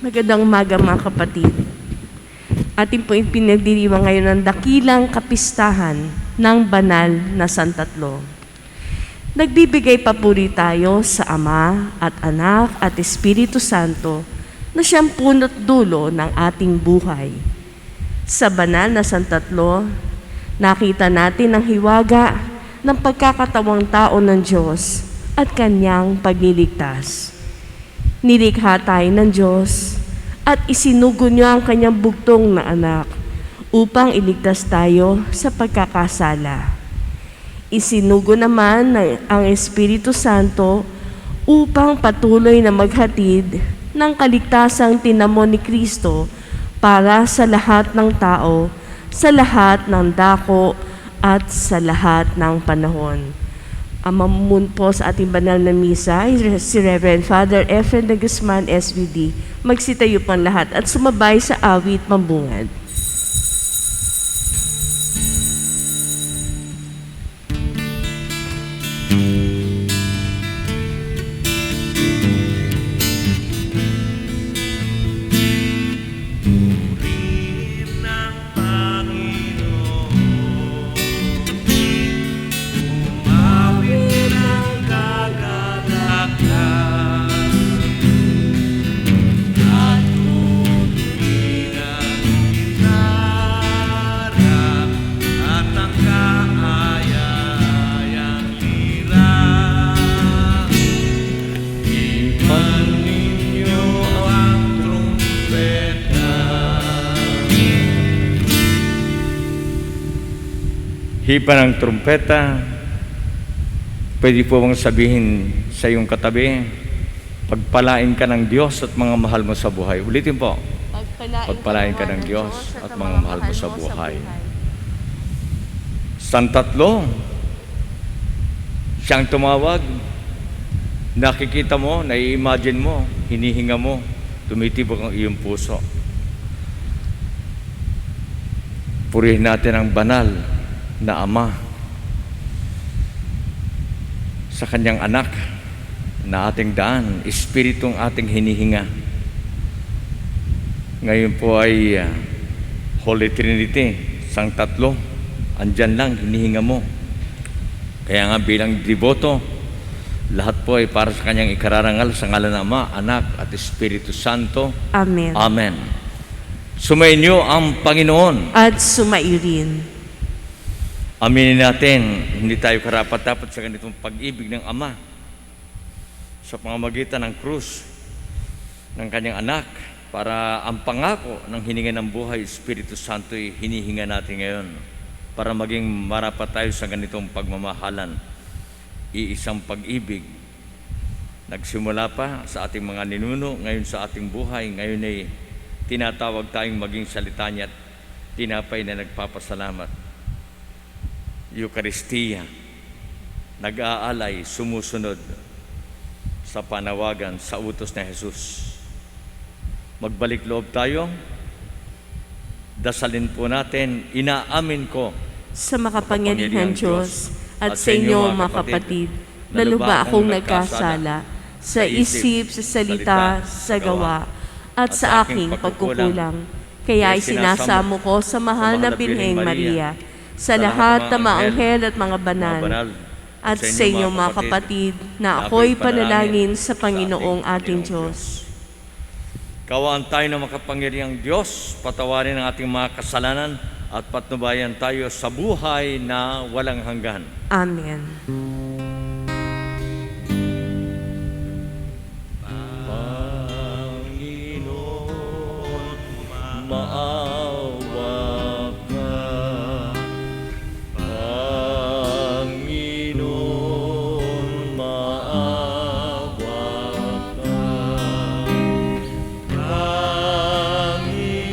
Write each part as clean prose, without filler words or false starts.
Magandang umaga mga kapatid. Atin po pinagdiriwang ngayon ng dakilang kapistahan ng banal na Santatlo. Nagbibigay papuri tayo sa Ama at Anak at Espiritu Santo na siyang punot dulo ng ating buhay. Sa banal na Santatlo, nakita natin ang hiwaga ng pagkakatawang tao ng Diyos at kanyang pagliligtas. Nilikha tayo ng Diyos at isinugo niya ang kanyang bugtong na anak upang iligtas tayo sa pagkakasala. Isinugo naman ang Espiritu Santo upang patuloy na maghatid ng kaligtasang tinamon ni Kristo para sa lahat ng tao, sa lahat ng dako at sa lahat ng panahon. Ang mamumun po sa ating banal na misa ay si Reverend Father Efren de Guzman, SVD. Magsitayo po ang lahat at sumabay sa awit pambungad. Hipa ng trumpeta, pwede po bang sabihin sa iyong katabi, pagpalain ka ng Diyos at mga mahal mo sa buhay. Ulitin po, pagpalain ka ng Diyos at mga mahal mo sa buhay. Santatlo, siyang tumawag, nakikita mo, nai-imagine mo, hinihinga mo, tumitibok ang iyong puso. Purihin natin ang banal na Ama sa kanyang anak na ating daan, Espiritong ating hinihinga. Ngayon po ay Holy Trinity, Sang Tatlo, andyan lang, hinihinga mo. Kaya nga bilang deboto, lahat po ay para sa kanyang ikararangal sa ngalan ng Ama, Anak at Espiritu Santo. Amen. Amen. Sumainyo ang Panginoon. At sumairin. Aminin natin, hindi tayo karapat-dapat sa ganitong pag-ibig ng Ama sa pamamagitan ng krus ng kanyang anak para ang pangako ng hininga ng buhay, Espiritu Santo ay hinihinga natin ngayon para maging marapat tayo sa ganitong pagmamahalan. Iisang pag-ibig nagsimula pa sa ating mga ninuno, ngayon sa ating buhay, ngayon ay tinatawag tayong maging salita niya at tinapay na nagpapasalamat. Eucharistia, nag-aalay, sumusunod sa panawagan, sa utos ni Jesus. Magbalik loob tayo, dasalin po natin, inaamin ko sa makapangyarihang Diyos at sa inyo mga kapatid, na lubha akong nagkasala sa isip, sa salita, sa gawa, at sa aking pagkukulang. Kaya isinasamo ko sa mahal na Birheng Maria, sa lahat ng mga anghel at mga banal, at sa inyo mga kapatid, na ako'y panalangin sa Panginoong ating Diyos. Kawaan tayo ng makapangyarihang Diyos, patawarin ang ating mga kasalanan at patnubayan tayo sa buhay na walang hanggan. Amen. Panginoon, maawa ka. Panginoon, maawa ka.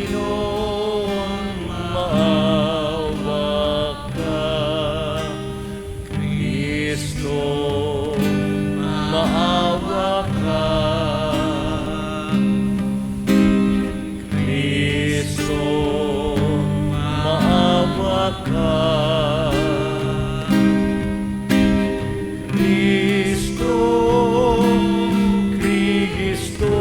Panginoon, maawa ka. Kristo, maawa ka. Kristo, maawa ka. Kristo, Kristo,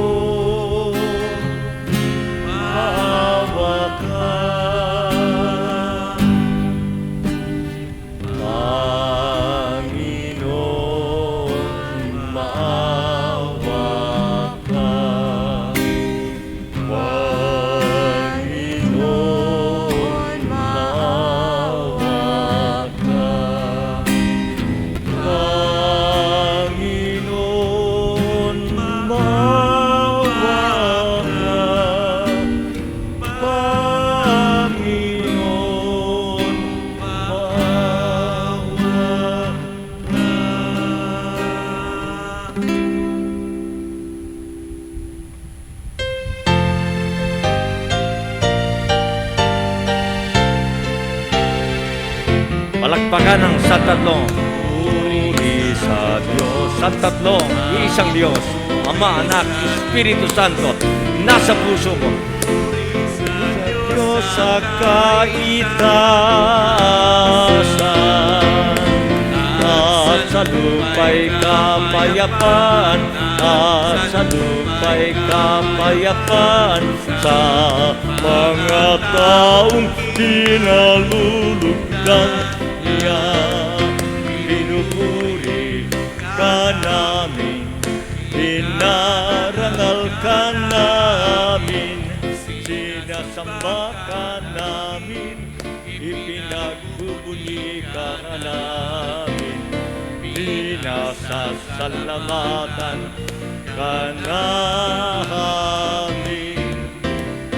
Palakpakan ng santatlong. Puri sa Diyos. Santatlong, iisang Diyos. Ama, Anak, Espiritu Santo, nasa puso mo. Diyos sa kaitaasan, at sa lupa'y kapayapaan, at sa lupa'y kapayapaan, sa mga taong pinalulugdan niya. Pinupuri ka namin, inarangal ka namin, sinasamba ka namin, ipinagbubuli ka namin, pinasasalamatan ka namin.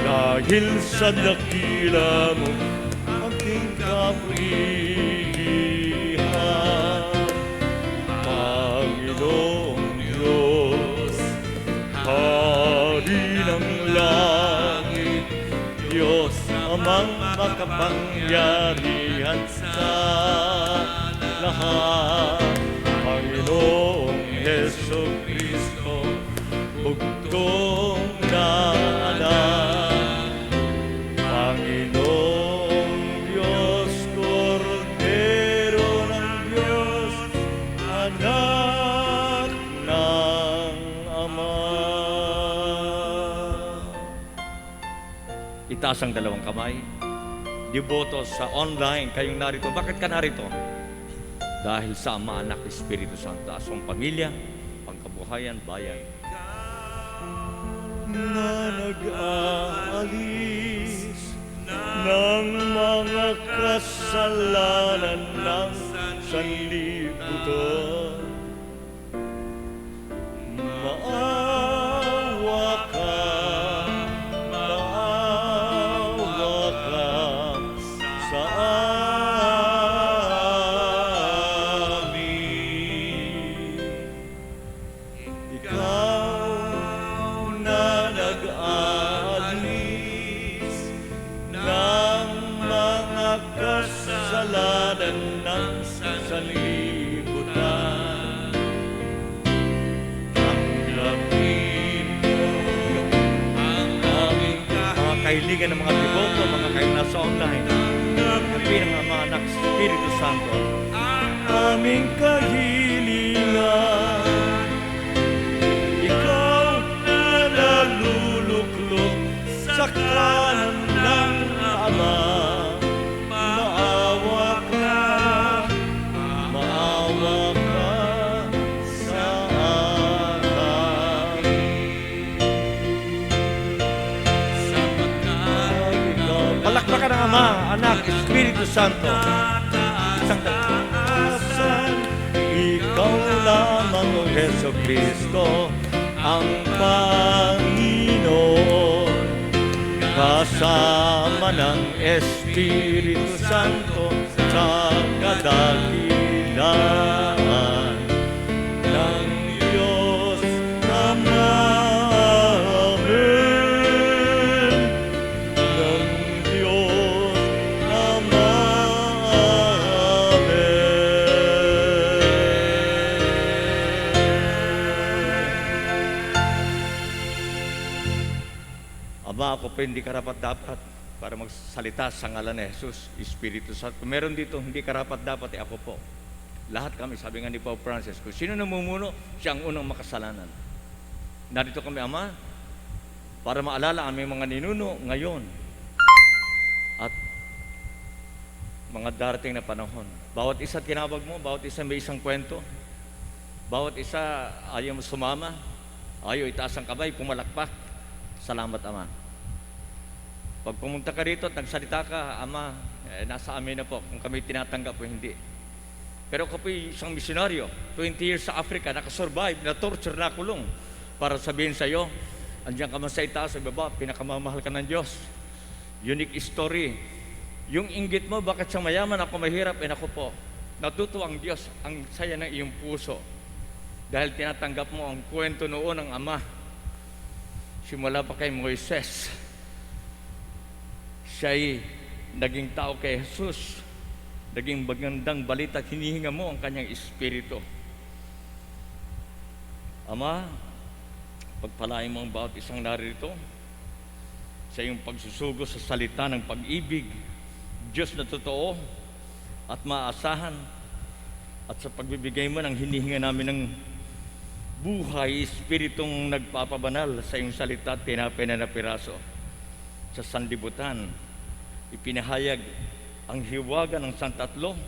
Dahil sa dakila mo aking kaprihan, Panginoong Diyos, Hari ng langit, Diyos amang makapangyarihan sa lahat, Panginoong Heso Kristo, bugtong na anak, Panginoong Diyos, Kordero ng Diyos, Anak ng Ama. Itaas ang dalawang kamay. Deboto sa online, kayong narito. Bakit ka narito? Dahil sa Ama, Anak, Espiritu Santo, asong pamilya, pangkabuhayan, bayan. Na nag-aalis ng mga kasalanan ng sanlibutan, maawa ka sa amin. Ikaw na nag-aalis ng mga kasalanan ng sanlibutan, tanggapin mo ang aming mga kahilingan ng mga deboto, mga kahilingan nasa online. Tanggapin ang Ama, Anak, Espiritu Santo, aming kahilingan. Ikaw na naluluklok sa kanan ng Ama, maawa ka sa akin. Palakpakan ng Ama, Anak, Espiritu Santo, isang tatasan. Ikaw lamang, O Heso Kristo, ang Panginoon, kasama ng Espiritu Santo sa kadakilaan ng Diyos Ama. Amen. Ng Diyos Ama. Ama, ako po hindi karapat-dapat para magsalita sa ngalan ni Jesus, Espiritu Santo. Meron dito hindi karapat-dapat, ako po. Lahat kami, sabi nga ni Pope Francis, kung sino namumuno, siya ang unang makasalanan. Narito kami, Ama, para maalala aming mga ninuno ngayon at mga darating na panahon. Bawat isa tinawag mo, bawat isa may isang kwento, bawat isa ayaw mo sumama, ayaw itaas ang kamay, pumalakpak. Salamat, Ama. Pag pumunta ka rito at nagsalita ka, Ama, nasa amin na po kung kami tinatanggap o hindi. Pero ako po isang misyonaryo, 20 years sa Africa, nakasurvive, na-torture, nakulong, para sabihin sa iyo, andiyan ka man sa itaas, sa baba, pinakamamahal ka ng Diyos. Unique story. Yung inggit mo, bakit sa mayaman ako mahirap? Ako po, natutuwa ang Diyos, ang saya ng iyong puso. Dahil tinatanggap mo ang kwento noon ng Ama. Simula pa kay Moises, siya'y naging tao kay Jesus. naging magandang balita at hinihinga mo ang kanyang espiritu. Ama, pagpalain mo ang bawat isang narito sa iyong pagsusugo sa salita ng pag-ibig, Diyos na totoo at maaasahan, at sa pagbibigay mo ng hinihinga namin ng buhay, espiritong nagpapabanal sa iyong salita at tinapay na piraso. Sa sanlibutan, ipinahayag ang hiwaga ng santatlo,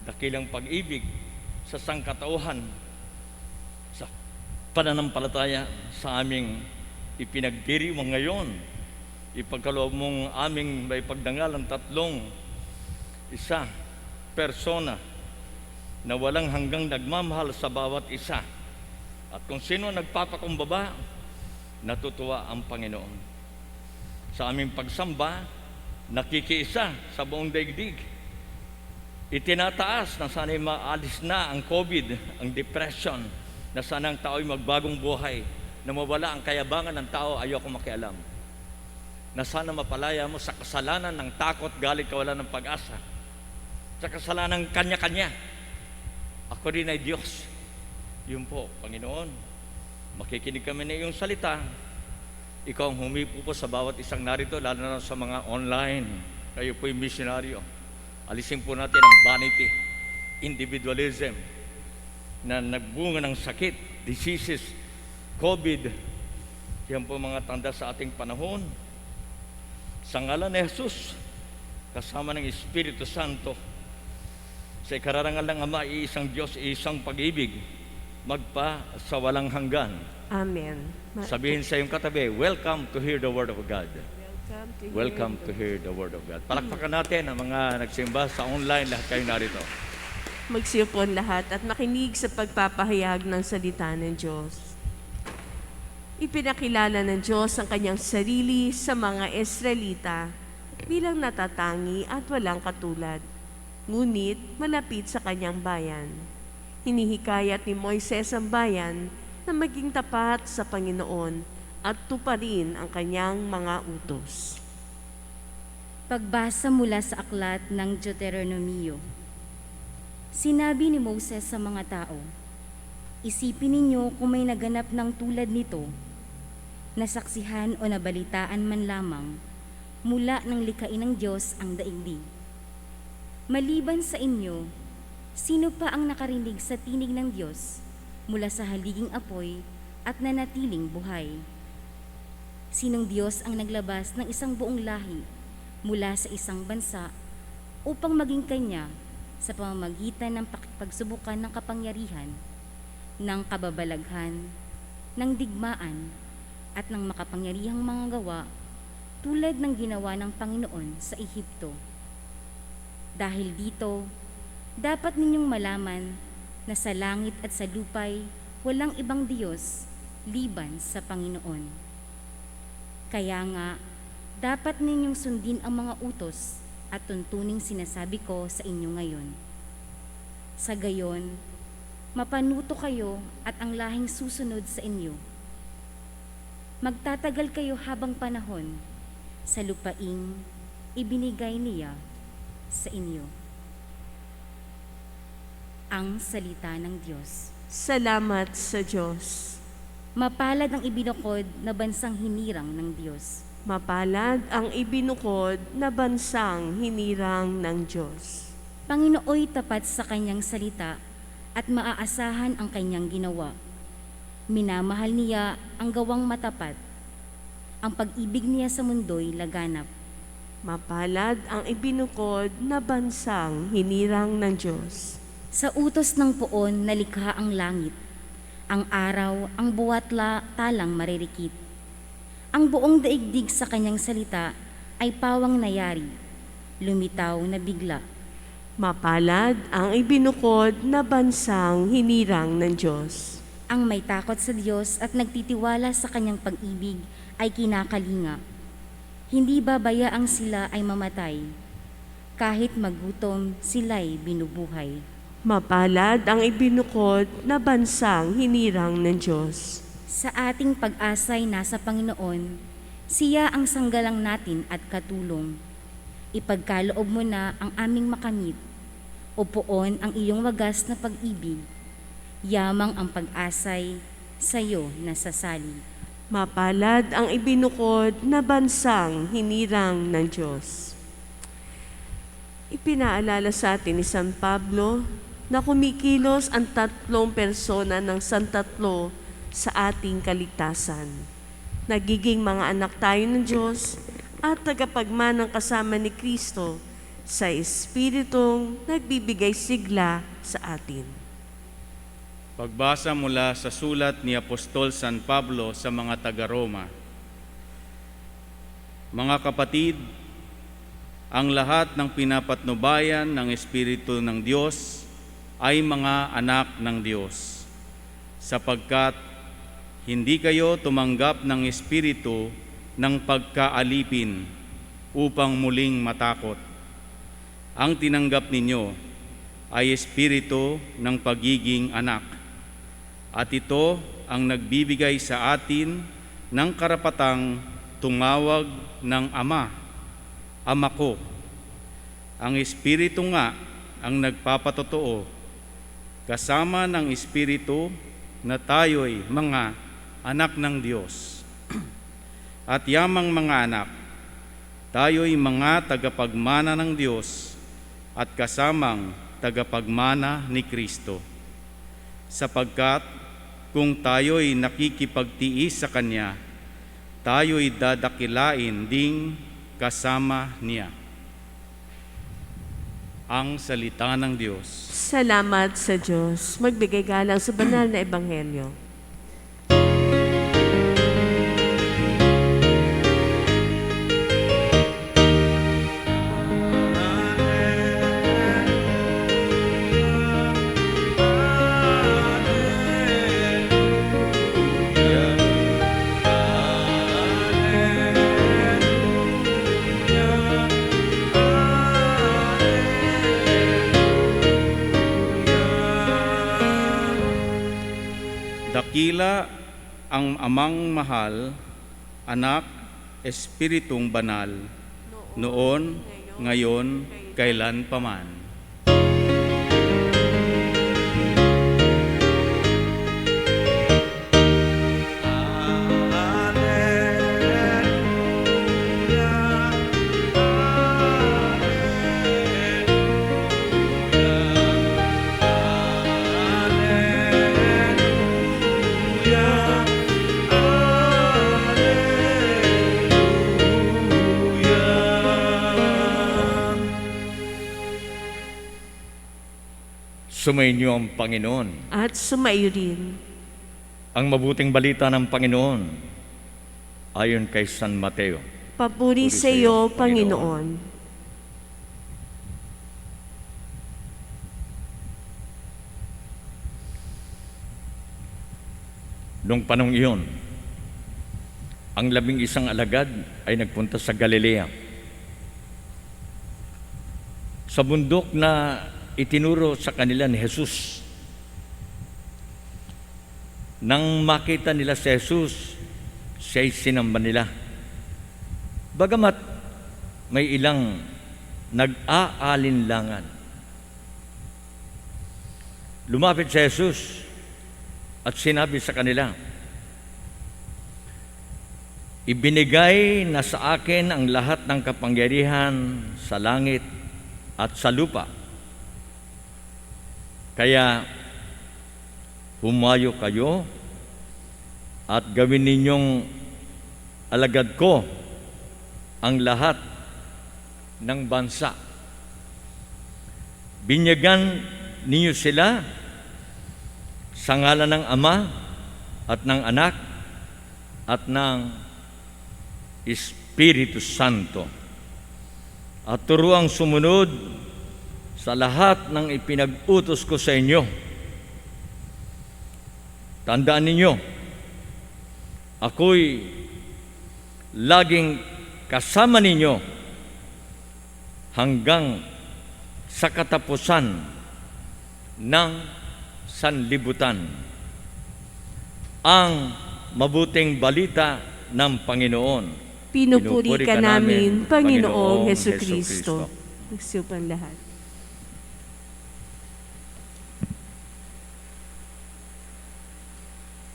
dakilang pag-ibig sa sangkatauhan, sa pananampalataya sa aming ipinagdiriwang ngayon. Ipagkaloob mong aming may pagdangal ang tatlong isa persona na walang hanggang nagmamahal sa bawat isa. At kung sino nagpapakumbaba, natutuwa ang Panginoon. Sa aming pagsamba, nakikiisa sa buong daigdig. Itinataas na sana'y maalis na ang COVID, ang depression, na sana ang tao'y magbagong buhay, na mawala ang kayabangan ng tao, ayoko makialam. Na sana mapalaya mo sa kasalanan ng takot, galit, kawalan ng pag-asa, sa kasalanan ng kanya-kanya. Ako rin ay Diyos. Yun po, Panginoon, makikinig kami na iyong salita. Ikaw ang humipo po sa bawat isang narito, lalo na sa mga online. Kayo po'y misyonaryo. Alisin po natin ang vanity, individualism, na nagbunga ng sakit, diseases, COVID. Yan po mga tanda sa ating panahon. Sa ngalan ni Jesus, kasama ng Espiritu Santo, sa ikararangal ng Ama, iisang Diyos, iisang pag-ibig, magpa sa walang hanggan. Amen. Sabihin sa iyong katabi, welcome to hear the Word of God. Welcome Welcome to hear the Word of God. Palakpakan natin ang mga nagsimba sa online, lahat kayo narito. Magsiyopon lahat at makinig sa pagpapahayag ng salita ng Diyos. Ipinakilala ng Diyos ang kanyang sarili sa mga Israelita bilang natatangi at walang katulad, ngunit malapit sa kanyang bayan. Hinihikayat ni Moises ang bayan na maging tapat sa Panginoon at tuparin ang kanyang mga utos. Pagbasa mula sa aklat ng Deuteronomio. Sinabi ni Moses sa mga tao, isipin ninyo kung may naganap ng tulad nito, nasaksihan o nabalitaan man lamang mula ng likhain ng Diyos ang daigdig. Maliban sa inyo, sino pa ang nakarinig sa tinig ng Diyos mula sa haliging apoy at nanatiling buhay? Sinong Diyos ang naglabas ng isang buong lahi mula sa isang bansa upang maging kanya sa pamamagitan ng pagsubukan ng kapangyarihan, ng kababalaghan, ng digmaan, at ng makapangyarihang mga gawa tulad ng ginawa ng Panginoon sa Ehipto. Dahil dito, dapat ninyong malaman na sa langit at sa lupay walang ibang Diyos liban sa Panginoon. Kaya nga, dapat ninyong sundin ang mga utos at tuntuning sinasabi ko sa inyo ngayon. Sa gayon, mapanuto kayo at ang lahing susunod sa inyo. Magtatagal kayo habang panahon sa lupaing ibinigay niya sa inyo. Ang salita ng Diyos. Salamat sa Diyos. Mapalad ang ibinukod na bansang hinirang ng Diyos. Mapalad ang ibinukod na bansang hinirang ng Diyos. Panginooy tapat sa kanyang salita at maaasahan ang kanyang ginawa. Minamahal niya ang gawang matapat. Ang pag-ibig niya sa mundo'y laganap. Mapalad ang ibinukod na bansang hinirang ng Diyos. Sa utos ng poon nalikha ang langit. Ang araw, ang buwat talang maririkit. Ang buong daigdig sa kanyang salita ay pawang nayari, lumitaw na bigla. Mapalad ang ibinukod na bansang hinirang ng Diyos. Ang may takot sa Diyos at nagtitiwala sa kanyang pag-ibig ay kinakalinga. Hindi babayaang sila ay mamatay. Kahit magutom, sila'y binubuhay. Mapalad ang ibinukod na bansang hinirang ng Diyos. Sa ating pag-asay nasa Panginoon, siya ang sanggalang natin at katulong. ipagkaloob mo na ang aming makamit, o poon ang iyong wagas na pag-ibig, yamang ang pag-asay sa'yo nasasali. Mapalad ang ibinukod na bansang hinirang ng Diyos. Ipinaalala sa atin ni San Pablo na kumikilos ang tatlong persona ng Santatlo sa ating kaligtasan. Nagiging mga anak tayo ng Diyos at tagapagmanang kasama ni Kristo sa Espiritong nagbibigay sigla sa atin. Pagbasa mula sa sulat ni Apostol San Pablo sa mga taga-Roma. Mga kapatid, ang lahat ng pinapatnubayan ng Espiritu ng Diyos ay mga anak ng Diyos, sapagkat hindi kayo tumanggap ng Espiritu ng pagkaalipin upang muling matakot. Ang tinanggap ninyo ay Espiritu ng pagiging anak, at ito ang nagbibigay sa atin ng karapatang tumawag ng Ama, Ama ko. Ang Espiritu nga ang nagpapatotoo, kasama ng Espiritu na tayo'y mga anak ng Diyos. At yamang mga anak, tayo'y mga tagapagmana ng Diyos at kasamang tagapagmana ni Kristo. Sapagkat kung tayo'y nakikipagtiis sa Kanya, tayo'y dadakilain ding kasama Niya. Ang salita ng Diyos. Salamat sa Diyos. Magbigay galang sa banal na ebanghelyo. Dakila ang Amang mahal, Anak, Espiritong banal, noon, ngayon, kailan paman. Sumainyo ang Panginoon. At sumaiyo rin. Ang mabuting balita ng Panginoon ayon kay San Mateo. Papuri sa iyo, Panginoon. Noong panong iyon, ang 11 alagad ay nagpunta sa Galilea. Sa bundok na itinuro sa kanila ni Jesus. Nang makita nila si Jesus, siya'y sinamba nila. Bagamat may ilang nag-aalinlangan. Lumapit si Jesus at sinabi sa kanila, "Ibinigay na sa akin ang lahat ng kapangyarihan sa langit at sa lupa. Kaya humayo kayo at gawin ninyong alagad ko ang lahat ng bansa. Binyagan ninyo sila sa ngalan ng Ama at ng Anak at ng Espiritu Santo. At turuang sumunod sa lahat ng ipinag-utos ko sa inyo. Tandaan ninyo, ako'y laging kasama ninyo hanggang sa katapusan ng sanlibutan." Ang mabuting balita ng Panginoon. Pinupuri ka namin, Panginoong Hesukristo. Hesukristo. Nagsupang lahat.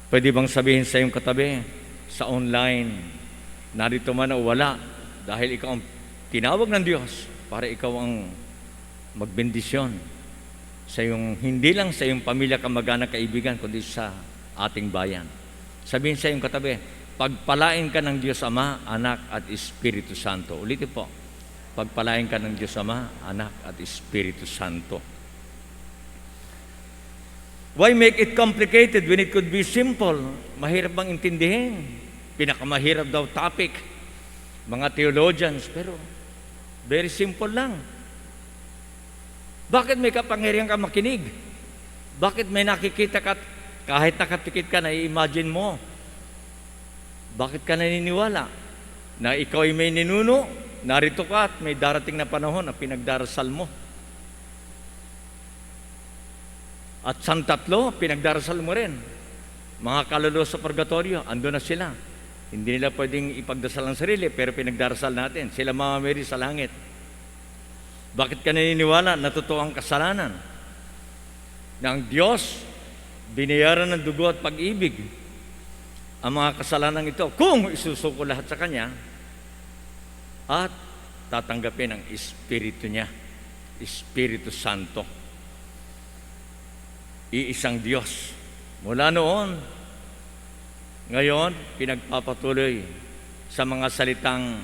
Pwede bang sabihin sa iyong katabi, sa online, narito man o wala, dahil ikaw ang tinawag ng Diyos para ikaw ang magbendisyon sa iyong, hindi lang sa iyong pamilya, kamag-anak, kaibigan, kundi sa ating bayan. Sabihin sa iyong katabi, pagpalain ka ng Diyos Ama, Anak at Espiritu Santo. Ulitin po, pagpalain ka ng Diyos Ama, Anak at Espiritu Santo. Why make it complicated when it could be simple? Mahirap bang intindihin? Pinakamahirap daw topic, mga theologians, pero very simple lang. Bakit may kapangyarihan ka makinig? Bakit may nakikita ka, kahit nakatikit ka, na-imagine mo? Bakit ka naniniwala na ikaw ay may ninuno, narito ka at may darating na panahon na pinagdarasal mo? At sang tatlo, pinagdarasal mo rin. Mga kaluluwa sa purgatorio, ando na sila. Hindi nila pwedeng ipagdasal ang sarili, pero pinagdarasal natin. Sila mamameri sa langit. Bakit ka naniniwala na totoo ang kasalanan? Na ang Diyos, binayaran ng dugo at pag-ibig ang mga kasalanan ito, kung isusuko lahat sa Kanya, at tatanggapin ang Espiritu niya, Espiritu Santo. Iisang Diyos. Mula noon, ngayon, pinagpapatuloy sa mga salitang,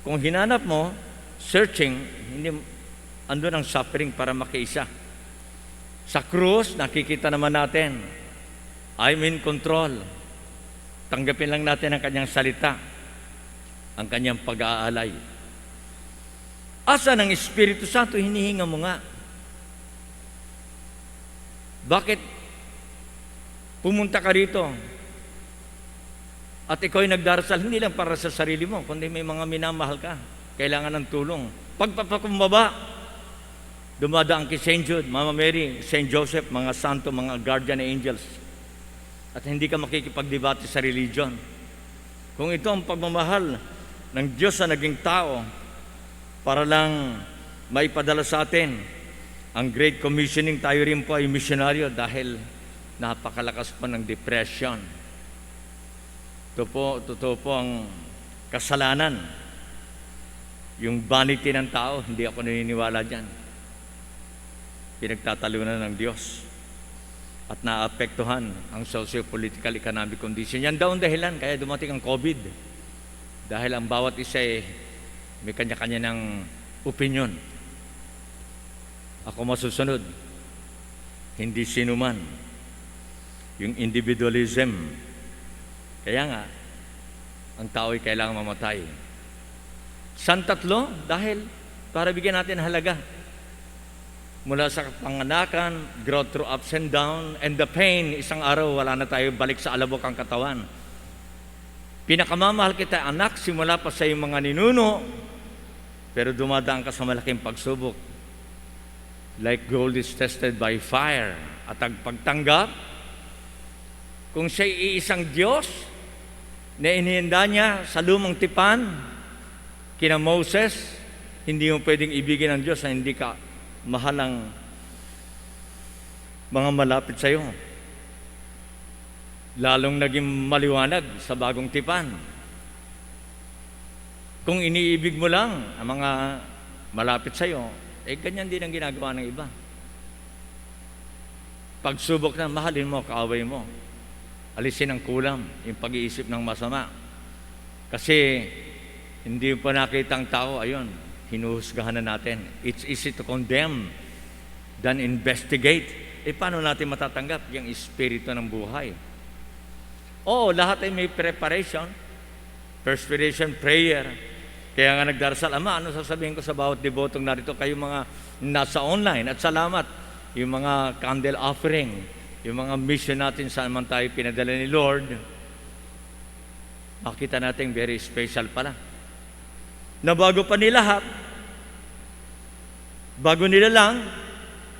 kung hinanap mo, searching, hindi, andun ang suffering para makiisa. Sa krus, nakikita naman natin, I'm in control. Tanggapin lang natin ang kanyang salita, ang kanyang pag-aalay. Asa ng Espiritu Santo, hinihinga mo nga. Bakit pumunta ka rito at ikaw ay nagdarasal hindi lang para sa sarili mo, kundi may mga minamahal ka, kailangan ng tulong. Pagpapakumbaba, dumadaan kay St. Jude, Mama Mary, St. Joseph, mga santo, mga guardian angels. At hindi ka makikipagdebate sa religion. Kung ito ang pagmamahal ng Diyos sa naging tao para lang maipadala sa atin ang Great Commissioning, tayo rin po ay misyonaryo dahil napakalakas pa ng depression. Totoo po ang kasalanan. Yung vanity ng tao, hindi ako naniniwala dyan. Pinagtatalunan ng Diyos at naapektuhan ang socio-political economic condition. Yan daw ang dahilan, kaya dumating ang COVID. Dahil ang bawat isa may kanya-kanya ng opinion. Ako masusunod, hindi sinuman. Yung individualism. Kaya nga, ang tao ay kailangang mamatay. San tatlo? Dahil para bigyan natin halaga. Mula sa panganakan, growth through ups and down, and the pain, isang araw, wala na tayo, balik sa alabok ang katawan. Pinakamamahal kita, anak, simula pa sa iyong mga ninuno, pero dumadaan ka sa malaking pagsubok. Like gold is tested by fire. At ang pagtanggap, kung siya'y iisang Diyos, na inihanda niya sa lumang tipan, kina Moses, hindi mo pwedeng ibigin ng Diyos na hindi ka mahal ang mga malapit sa iyo. Lalong naging maliwanag sa bagong tipan. Kung iniibig mo lang ang mga malapit sa iyo, ganyan din ang ginagawa ng iba. Pagsubok na, mahalin mo, kaaway mo. Alisin ang kulam, yung pag-iisip ng masama. Kasi hindi pa nakita ang tao, ayun, hinuhusgahan na natin. It's easy to condemn than investigate. Paano natin matatanggap yung espiritu ng buhay? Oo, lahat ay may preparation. Perspiration, prayer. Kaya nga nagdarasal, Ama, ano sasabihin ko sa bawat debotong narito, kayo mga nasa online, at salamat, yung mga candle offering, yung mga mission natin saan man tayo pinadala ni Lord, makita natin very special pala. Na bago pa nilahat, bago nila lang,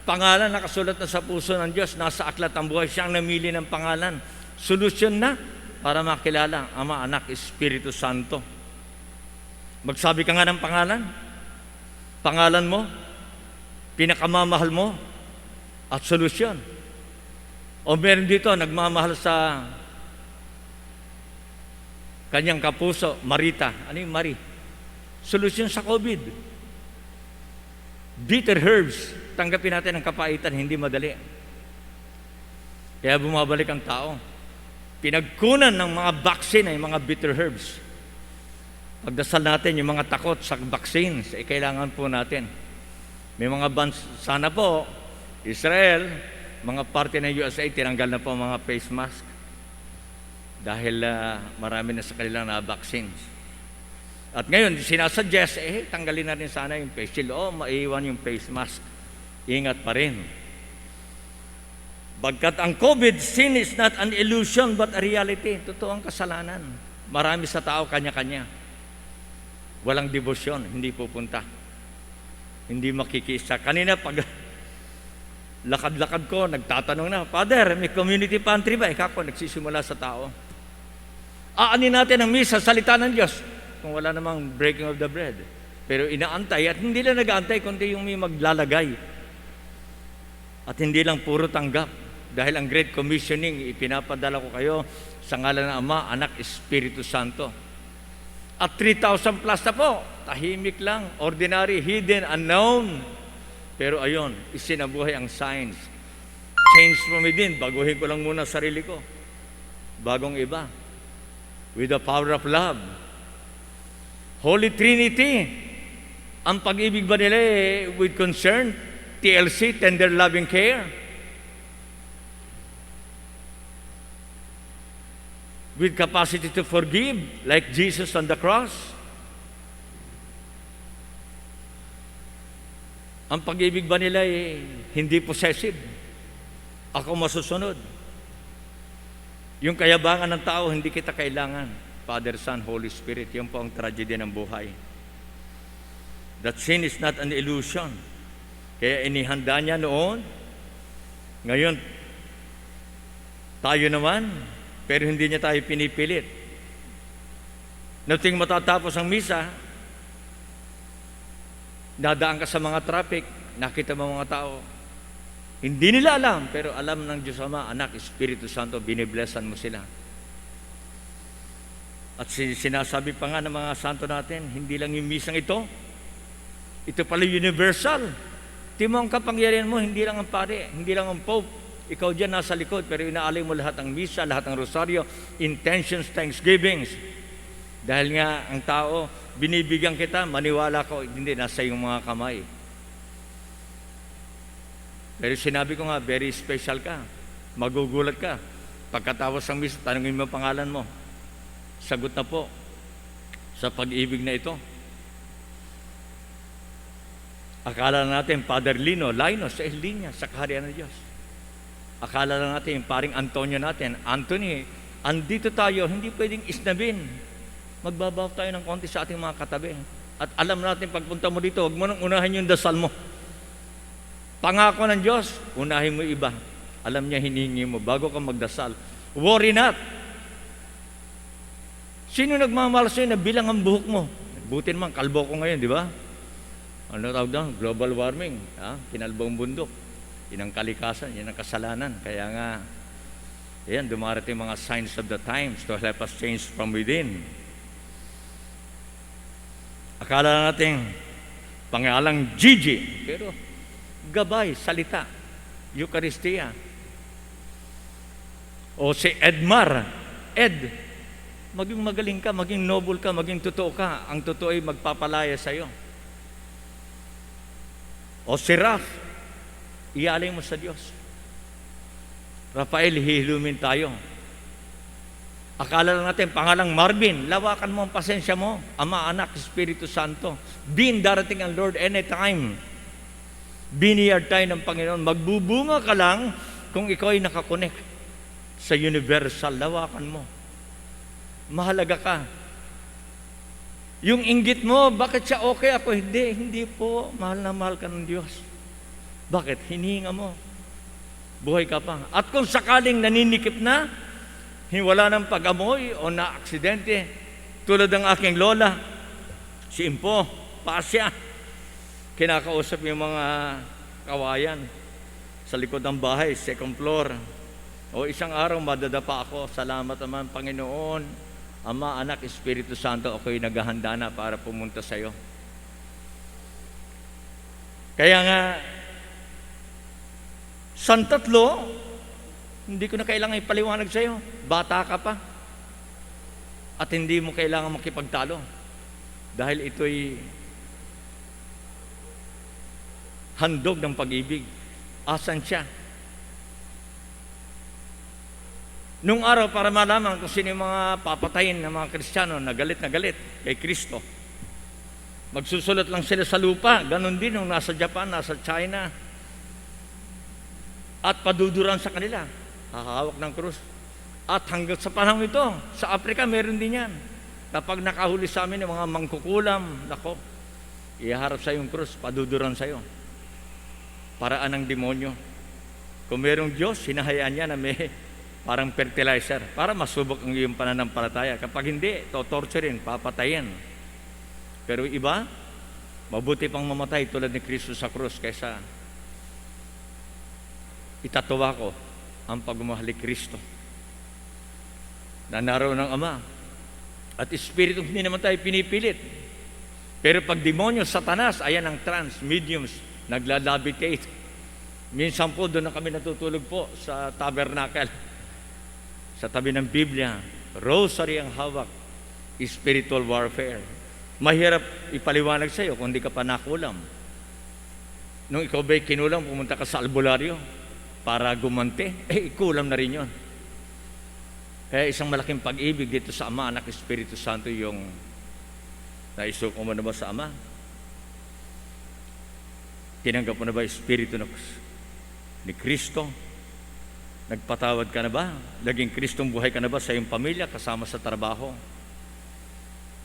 pangalan nakasulat na sa puso ng Diyos, nasa aklat ang buhay, siyang namili ng pangalan. Solusyon na para makilala, Ama, Anak, Espiritu Santo. Magsabi ka nga ng pangalan. Pangalan mo, pinakamamahal mo, at solusyon. O meron dito, nagmamahal sa kanyang kapuso, Marita. Ano yung Mari? Solusyon sa COVID. Bitter herbs. Tanggapin natin ang kapaitan, hindi madali. Kaya bumabalik ang tao. Pinagkunan ng mga vaccine ay mga bitter herbs. Pagdasal natin yung mga takot sa vaccines, kailangan po natin. May mga sana po, Israel, mga parte ng USA, tinanggal na po mga face mask. Dahil marami na sa kanilang na vaccines. At ngayon, sinasuggest, tanggalin na rin sana yung face shield. Maiiwan yung face mask. Ingat pa rin. Bagkat ang COVID, sin is not an illusion but a reality. Totoo ang kasalanan. Marami sa tao, kanya-kanya. Walang debosyon, hindi pupunta. Hindi makikisa. Kanina, pag lakad-lakad ko, nagtatanong na, Father, may community pantry ba? Kako, nagsisimula sa tao. Aanin natin ang misa, salita ng Diyos, kung wala namang breaking of the bread. Pero inaantay, at hindi lang nag-aantay, kundi yung may maglalagay. At hindi lang puro tanggap. Dahil ang Great Commissioning, ipinapadala ko kayo sa ngalan ng Ama, Anak, Espiritu Santo. At 3,000 plus na po, tahimik lang, ordinary, hidden, unknown. Pero ayun, isinabuhay ang signs. Change from within, baguhin ko lang muna sarili ko. Bagong iba. With the power of love. Holy Trinity. Ang pag-ibig ba nila with concern? TLC, tender loving care. With capacity to forgive, like Jesus on the cross. Ang pag-ibig ba nila hindi possessive? Ako masusunod. Yung kayabangan ng tao, hindi kita kailangan. Father, Son, Holy Spirit, yun po ang tragedy ng buhay. That sin is not an illusion. Kaya inihanda niya noon. Ngayon, tayo naman, pero hindi niya tayo pinipilit. Nating matatapos ang misa, dadaan ka sa mga traffic, nakita mo mga tao, hindi nila alam, pero alam ng Diyos Ama, Anak, Espiritu Santo, biniblessan mo sila. At sinasabi pa nga ng mga santo natin, hindi lang yung misang ito pala universal. Timo ang kapangyarihan mo, hindi lang ang pare, hindi lang ang Pope. Ikaw dyan nasa likod, pero inaalay mo lahat ng misa, lahat ng rosaryo, intentions, thanksgivings. Dahil nga ang tao, binibigyan kita, maniwala ko, hindi, nasa iyong mga kamay. Pero sinabi ko nga, very special ka. Magugulat ka. Pagkatapos ng misa, tanungin mo ang pangalan mo. Sagot na po sa pag-ibig na ito. Akala natin, Father Linus, sa linya, sa kaharian ng Diyos. Akala lang natin, yung paring Antonio natin, Anthony, andito tayo, hindi pwedeng isnabin. Magbabaw tayo ng konti sa ating mga katabi. At alam natin, pagpunta mo dito, huwag mo nang unahin yung dasal mo. Pangako ng Diyos, unahin mo iba. Alam niya, hinihingi mo, bago ka magdasal. Worry not. Sino nagmamahal sa'yo na bilang ang buhok mo? Buti naman, kalbo ko ngayon, di ba? Ano tawag doon? Global warming. Kinalbong bundok. Yan ang kalikasan, yan ang kasalanan. Kaya nga, yan, dumarating mga signs of the times to help us change from within. Akala natin, pangalang Gigi, pero gabay, salita, Eucharistia. O si Edmar, maging magaling ka, maging noble ka, maging totoo ka. Ang totoo ay magpapalaya sa'yo. O si Raf, ialay mo sa Diyos. Rafael, hihilumin tayo. Akala lang natin, pangalang Marvin, lawakan mo ang pasensya mo. Ama, Anak, Espiritu Santo. Darating ang Lord anytime. Biniyard tayo ng Panginoon. Magbubunga ka lang kung ikaw ay nakakonect sa universal. Lawakan mo. Mahalaga ka. Yung inggit mo, bakit siya okay, ako hindi? Hindi po. Mahal na mahal ka ng Diyos. Bakit? Hinihinga mo. Buhay ka pa. At kung sakaling naninikip na, wala ng pag-amoy o na-aksidente, tulad ng aking lola, Si Impo, Pasya, kinakausap yung mga kawayan sa likod ng bahay, second floor. O isang araw madadapa ako, salamat naman Panginoon, Ama, Anak, Espiritu Santo, ako'y naghahanda na para pumunta sa iyo. Kaya nga, Santatlo, hindi ko na kailangan ipaliwanag sa iyo. Bata ka pa. At hindi mo kailangan makipagtalo. Dahil ito'y handog ng pag-ibig. Asan siya? Nung araw, para malaman kung sino yung mga papatayin ng mga Kristiyano na galit kay Kristo, magsusulat lang sila sa lupa. Ganon din nung nasa Japan, nasa China. At paduduran sa kanila, hahawak ng krus. At hanggang sa panahon ito, sa Africa meron din yan. Kapag nakahuli sa amin ng mga mangkukulam, nako, iharap sa yung krus, paduduran sa iyo. Paraan ng demonyo. Kung merong Diyos, hinahayaan niya na may parang fertilizer para masubok ang iyong pananampalataya. Kapag hindi, torturein, papatayin. Pero iba, mabuti pang mamatay tulad ni Kristo sa krus kaysa itatawa ko ang pagmamahal ni Kristo na naroon ng Ama at Espiritu. Hindi naman tayo pinipilit, pero pag demonyo, Satanas, ayan ang trans, mediums, naglalabitate. Minsan po doon na kami natutulog po sa tabernacle, sa tabi ng Biblia, rosary ang hawak, spiritual warfare. Mahirap ipaliwanag sa iyo kung hindi ka pa nakulam. Nung ikaw ba'y kinulam, pumunta ka sa albularyo para gumante, kulam na rin yun. Kaya isang malaking pag-ibig dito sa Ama, Anak, Espiritu Santo yung naisuko mo na ba sa Ama? Tinanggap mo na ba Espiritu ni Kristo? Nagpatawad ka na ba? Naging Kristong buhay ka na ba sa iyong pamilya, kasama sa trabaho?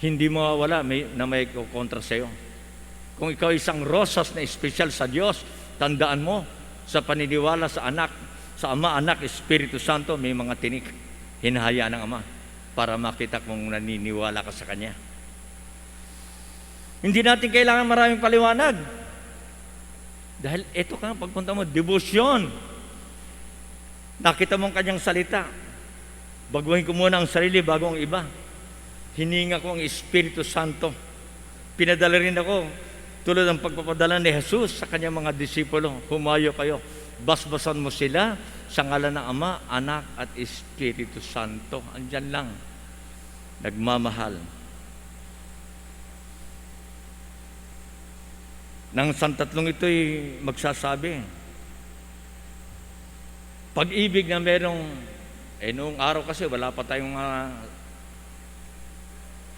Hindi mawawala na may kontra sa iyo. Kung ikaw isang rosas na espesyal sa Diyos, tandaan mo, sa paniniwala sa anak, sa Ama, Anak, Espiritu Santo, may mga tinik, hinahayaan ng Ama para makita kung naniniwala ka sa Kanya. Hindi natin kailangan maraming paliwanag. Dahil ito ka, pagpunta mo, debosyon. Nakita mo ang Kanyang salita. Baguhin ko muna ang sarili bago ang iba. Hininga ko ang Espiritu Santo. Pinadala rin ako tulad ng pagpapadala ni Jesus sa kanyang mga disipulo. Humayo kayo, basbasan mo sila sa ngalan ng Ama, Anak at Espiritu Santo. Andyan lang, nagmamahal. Nang santatlong ito'y magsasabi, pag-ibig na merong, noong araw kasi wala pa tayong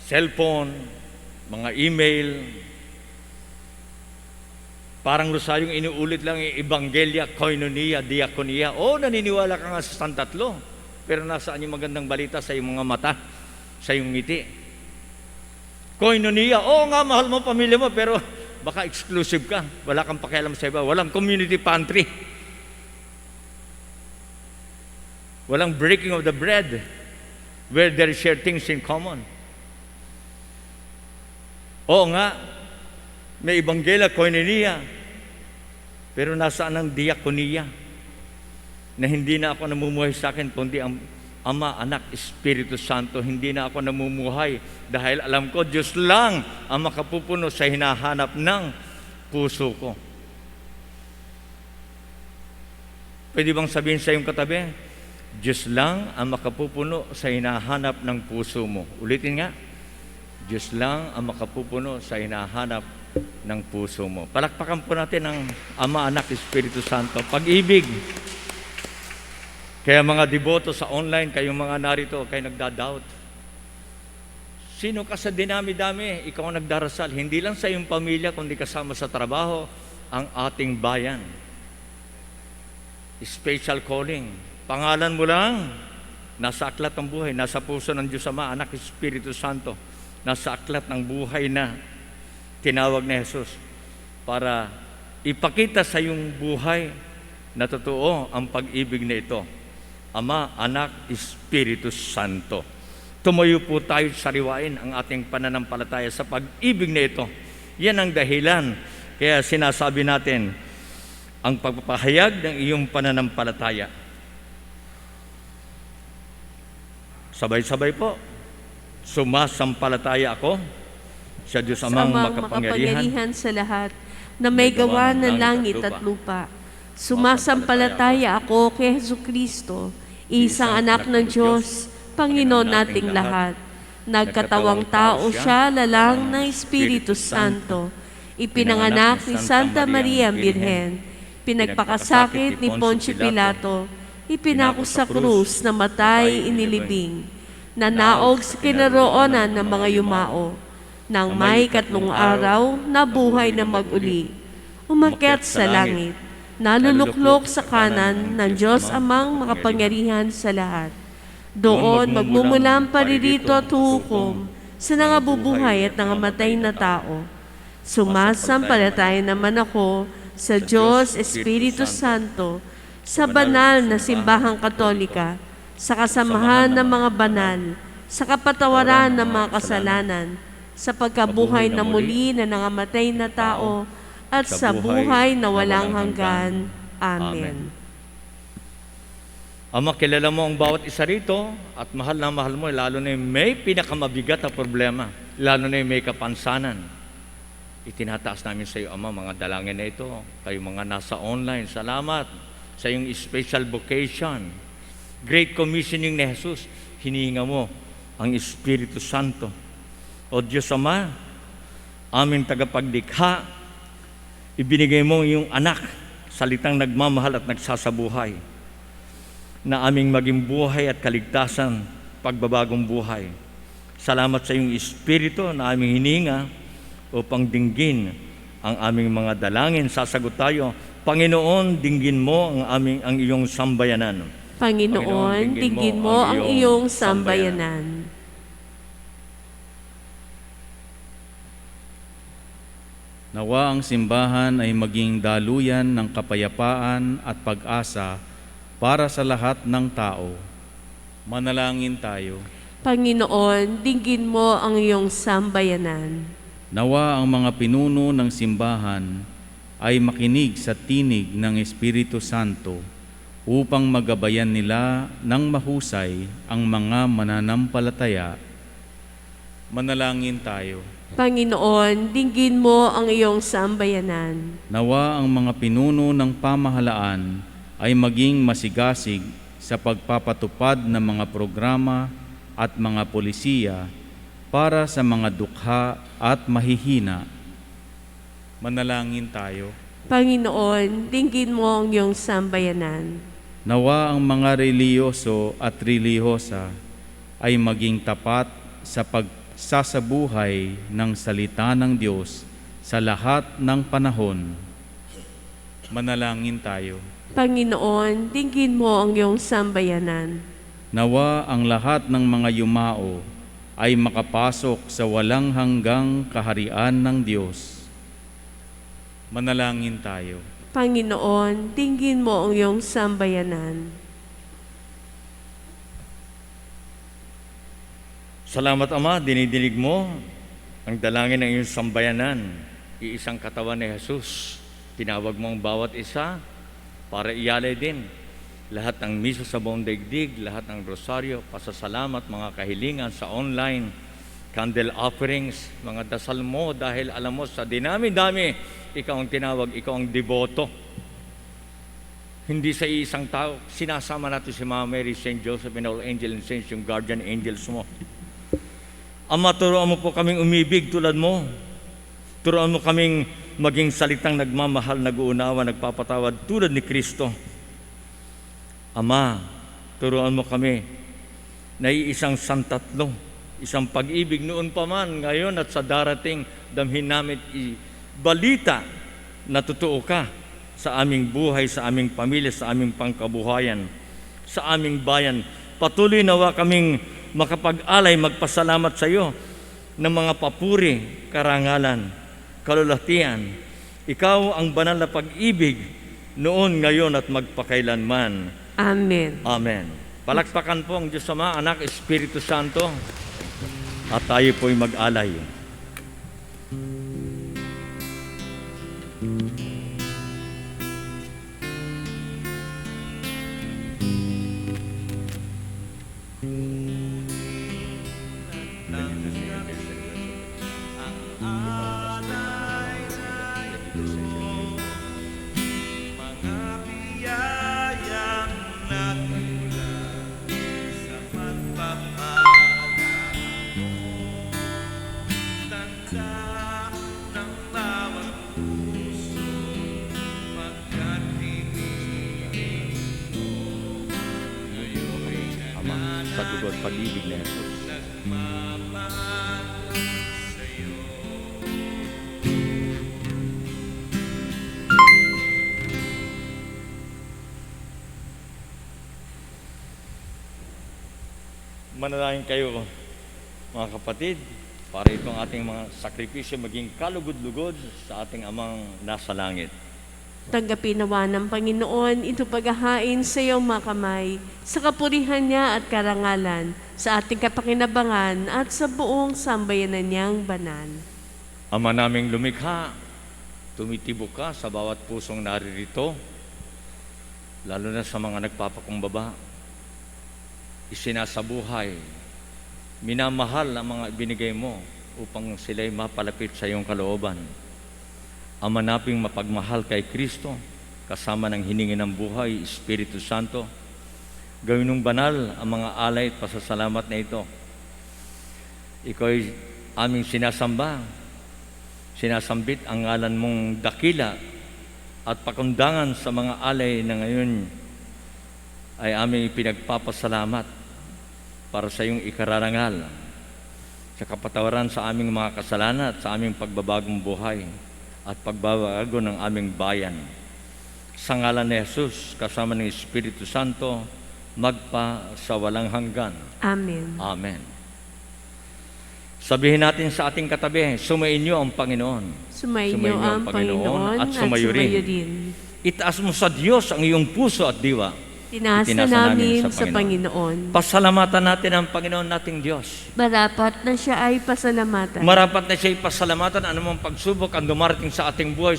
cellphone, mga email, parang rosaryong inuulit lang yung Ebanghelya, Koinonia, Diakonia. Naniniwala ka nga sa Santatlo, pero nasaan yung magandang balita sa iyong mga mata, sa iyong ngiti? Koinonia, nga, mahal mo pamilya mo, pero baka exclusive ka, wala kang pakialam sa iba, walang community pantry, walang breaking of the bread, where there share things in common. Nga, may Ebanghelya, Koinonia, pero nasaan ang Diakonia? Na hindi na ako namumuhay sa akin, kundi ang Ama, Anak, Espiritu Santo. Hindi na ako namumuhay dahil alam ko, Diyos lang ang makapupuno sa hinahanap ng puso ko. Pwede bang sabihin sa iyong katabi, Diyos lang ang makapupuno sa hinahanap ng puso mo? Ulitin nga, Diyos lang ang makapupuno sa hinahanap ng puso mo. Palakpakan po natin ang Ama, Anak, Espiritu Santo. Pag-ibig. Kaya mga deboto sa online, kayong mga narito, kayo nagda-doubt. Sino ka sa dinami-dami? Ikaw ang nagdarasal. Hindi lang sa iyong pamilya, kundi kasama sa trabaho, ang ating bayan. Special calling. Pangalan mo lang, nasa aklat ng buhay, nasa puso ng Diyos Ama, Anak, Espiritu Santo. Nasa aklat ng buhay na tinawag ni Jesus para ipakita sa iyong buhay na totoo ang pag-ibig na ito. Ama, Anak, Espiritu Santo. tumayo po tayo sariwain ang ating pananampalataya sa pag-ibig na ito. Yan ang dahilan. Kaya sinasabi natin, ang pagpapahayag ng iyong pananampalataya. Sabay-sabay po, sumasampalataya ako sa Diyos Amang makapangyarihan sa lahat, na may gawa ng langit at lupa. Sumasampalataya ako kay Jesucristo, isang anak ng Diyos, Panginoon nating lahat. Nagkatawang tao siya lalang ng Espiritu Santo. Ipinanganak ni Santa Maria Birhen. Pinagpakasakit ni Poncio Pilato. Ipinako sa krus na matay inilibing. Nanaog sa kinaroonan ng mga yumao. Nang may 3 araw, nabuhay na mag-uli. Umakyat sa langit. Naluluklok sa kanan ng Diyos Amang makapangyarihan sa lahat. Doon magmumulang paririto at hukom sa nangabubuhay at nangamatay na tao. Sumasampalataya naman ako sa Diyos Espiritu Santo, sa banal na simbahang katolika, sa kasamahan ng mga banal, sa kapatawaran ng mga kasalanan, sa pagkabuhay na muli na nangamatay na tao, at sa buhay na walang hanggan. Amen. Ama, kilala mo ang bawat isa rito at mahal na mahal mo, lalo na yung may pinakamabigat na problema, lalo na yung may kapansanan. Itinataas namin sa iyo, Ama, mga dalangin na ito. Kayo mga nasa online, salamat sa iyong special vocation. Great Commissioning ni Jesus, hinihinga mo ang Espiritu Santo. O Diyos Ama, aming tagapaglikha, ibinigay mo yung anak, salitang nagmamahal at nagsasabuhay, na aming maging buhay at kaligtasan, pagbabagong buhay. Salamat sa iyong Espiritu na aming hininga upang dinggin ang aming mga dalangin. Sasagot tayo, Panginoon, dinggin mo ang iyong sambayanan. Panginoon, dinggin mo ang iyong sambayanan. Nawa ang simbahan ay maging daluyan ng kapayapaan at pag-asa para sa lahat ng tao. Manalangin tayo. Panginoon, dinggin mo ang iyong sambayanan. Nawa ang mga pinuno ng simbahan ay makinig sa tinig ng Espiritu Santo upang magabayan nila ng mahusay ang mga mananampalataya. Manalangin tayo. Panginoon, dinggin mo ang iyong sambayanan. Nawa ang mga pinuno ng pamahalaan ay maging masigasig sa pagpapatupad ng mga programa at mga polisiya para sa mga dukha at mahihina. Manalangin tayo. Panginoon, dinggin mo ang iyong sambayanan. Nawa ang mga reliyoso at reliyosa ay maging tapat sa pagsasabuhay ng salita ng Diyos sa lahat ng panahon. Manalangin tayo. Panginoon, dinggin mo ang iyong sambayanan. Nawa ang lahat ng mga yumao ay makapasok sa walang hanggang kaharian ng Diyos. Manalangin tayo. Panginoon, dinggin mo ang iyong sambayanan. Salamat, Ama, dinidinig mo ang dalangin ng iyong sambayanan. Iisang katawan ni Jesus. Tinawag mo ang bawat isa para ialay din lahat ng misa sa buong daigdig, lahat ng rosaryo, pasasalamat, mga kahilingan sa online, candle offerings, mga dasal mo dahil alam mo sa dinami-dami, ikaw ang tinawag, ikaw ang deboto. Hindi sa isang tao, sinasama natin si Mama Mary, St. Joseph, and all angel and saints, yung guardian angels mo. Ama, turuan mo po kaming umibig tulad mo. Turuan mo kaming maging salitang nagmamahal, nag-uunawa, nagpapatawad tulad ni Kristo. Ama, turuan mo kami na iisang santatlo, isang pag-ibig noon pa man, ngayon at sa darating, damhin namin balita na totoo ka sa aming buhay, sa aming pamilya, sa aming pangkabuhayan, sa aming bayan. Patuloy nawa kaming makapag-alay, magpasalamat sa iyo ng mga papuri, karangalan, kalulatian. Ikaw ang banal na pag-ibig noon, ngayon at magpakailanman. Amen. Amen. Palakpakan po ang Diyos Ama, Anak, Espiritu Santo, at tayo po'y mag-alay. Sa dugo't pag-ibig na Jesus. Manalangin kayo, mga kapatid, para itong ating mga sakripisyo maging kalugod-lugod sa ating Amang nasa langit. Tanggapin nawa ng Panginoon ito paghahain sa iyong mga kamay, sa kapurihan niya at karangalan, sa ating kapakinabangan at sa buong sambayanan niyang banal. Ama naming lumikha, tumitibok ka sa bawat pusong naririto, lalo na sa mga nagpapakumbaba. Isinasabuhay, minamahal ang mga ibinigay mo upang sila'y mapalapit sa iyong kalooban. Ama naping mapagmahal kay Kristo, kasama ng hiningi ng buhay, Espiritu Santo, gawin mong banal ang mga alay at pasasalamat na ito. Ikaw'y aming sinasamba, sinasambit ang ngalan mong dakila at pakundangan sa mga alay na ngayon ay aming pinagpapasalamat para sa iyong ikararangal, sa kapatawaran sa aming mga kasalanan at sa aming pagbabagong buhay at pagbabago ng aming bayan. Sa ngalan ni Jesus, kasama ng Espiritu Santo, magpa sa walang hanggan. Amen. Amen. Sabihin natin sa ating katabi, sumainyo ang Panginoon. Sumainyo ang Panginoon at sumayo rin. rin. Itaas mo sa Diyos ang iyong puso at diwa. Tinaas Itinasa na namin namin sa Panginoon. Pasalamatan natin ang Panginoon nating Diyos. Marapat na siya ay pasalamatan. Marapat na siya ipasalamatan anumang pagsubok ang dumarating sa ating buhay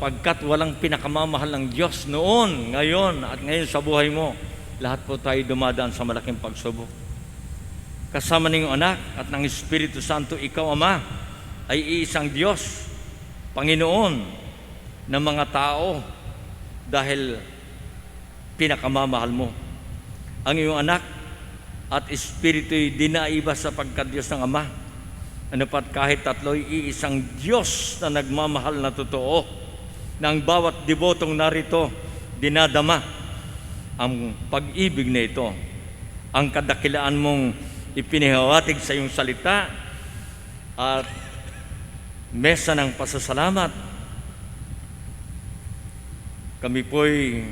pagkat walang pinakamamahal ng Diyos noon, ngayon at ngayon sa buhay mo. Lahat po tayo dumadaan sa malaking pagsubok. Kasama ng iyong anak at ng Espiritu Santo, ikaw, Ama, ay iisang Diyos, Panginoon ng mga tao dahil pinakamamahal mo. Ang iyong anak at Espiritu'y dinaiba sa pagka-Diyos ng Ama. Ano pat kahit tatlo'y iisang Diyos na nagmamahal na totoo, na ang bawat debotong narito dinadama ang pag-ibig na ito, ang kadakilaan mong ipinihawatig sa iyong salita at mesa ng pasasalamat. Kami po'y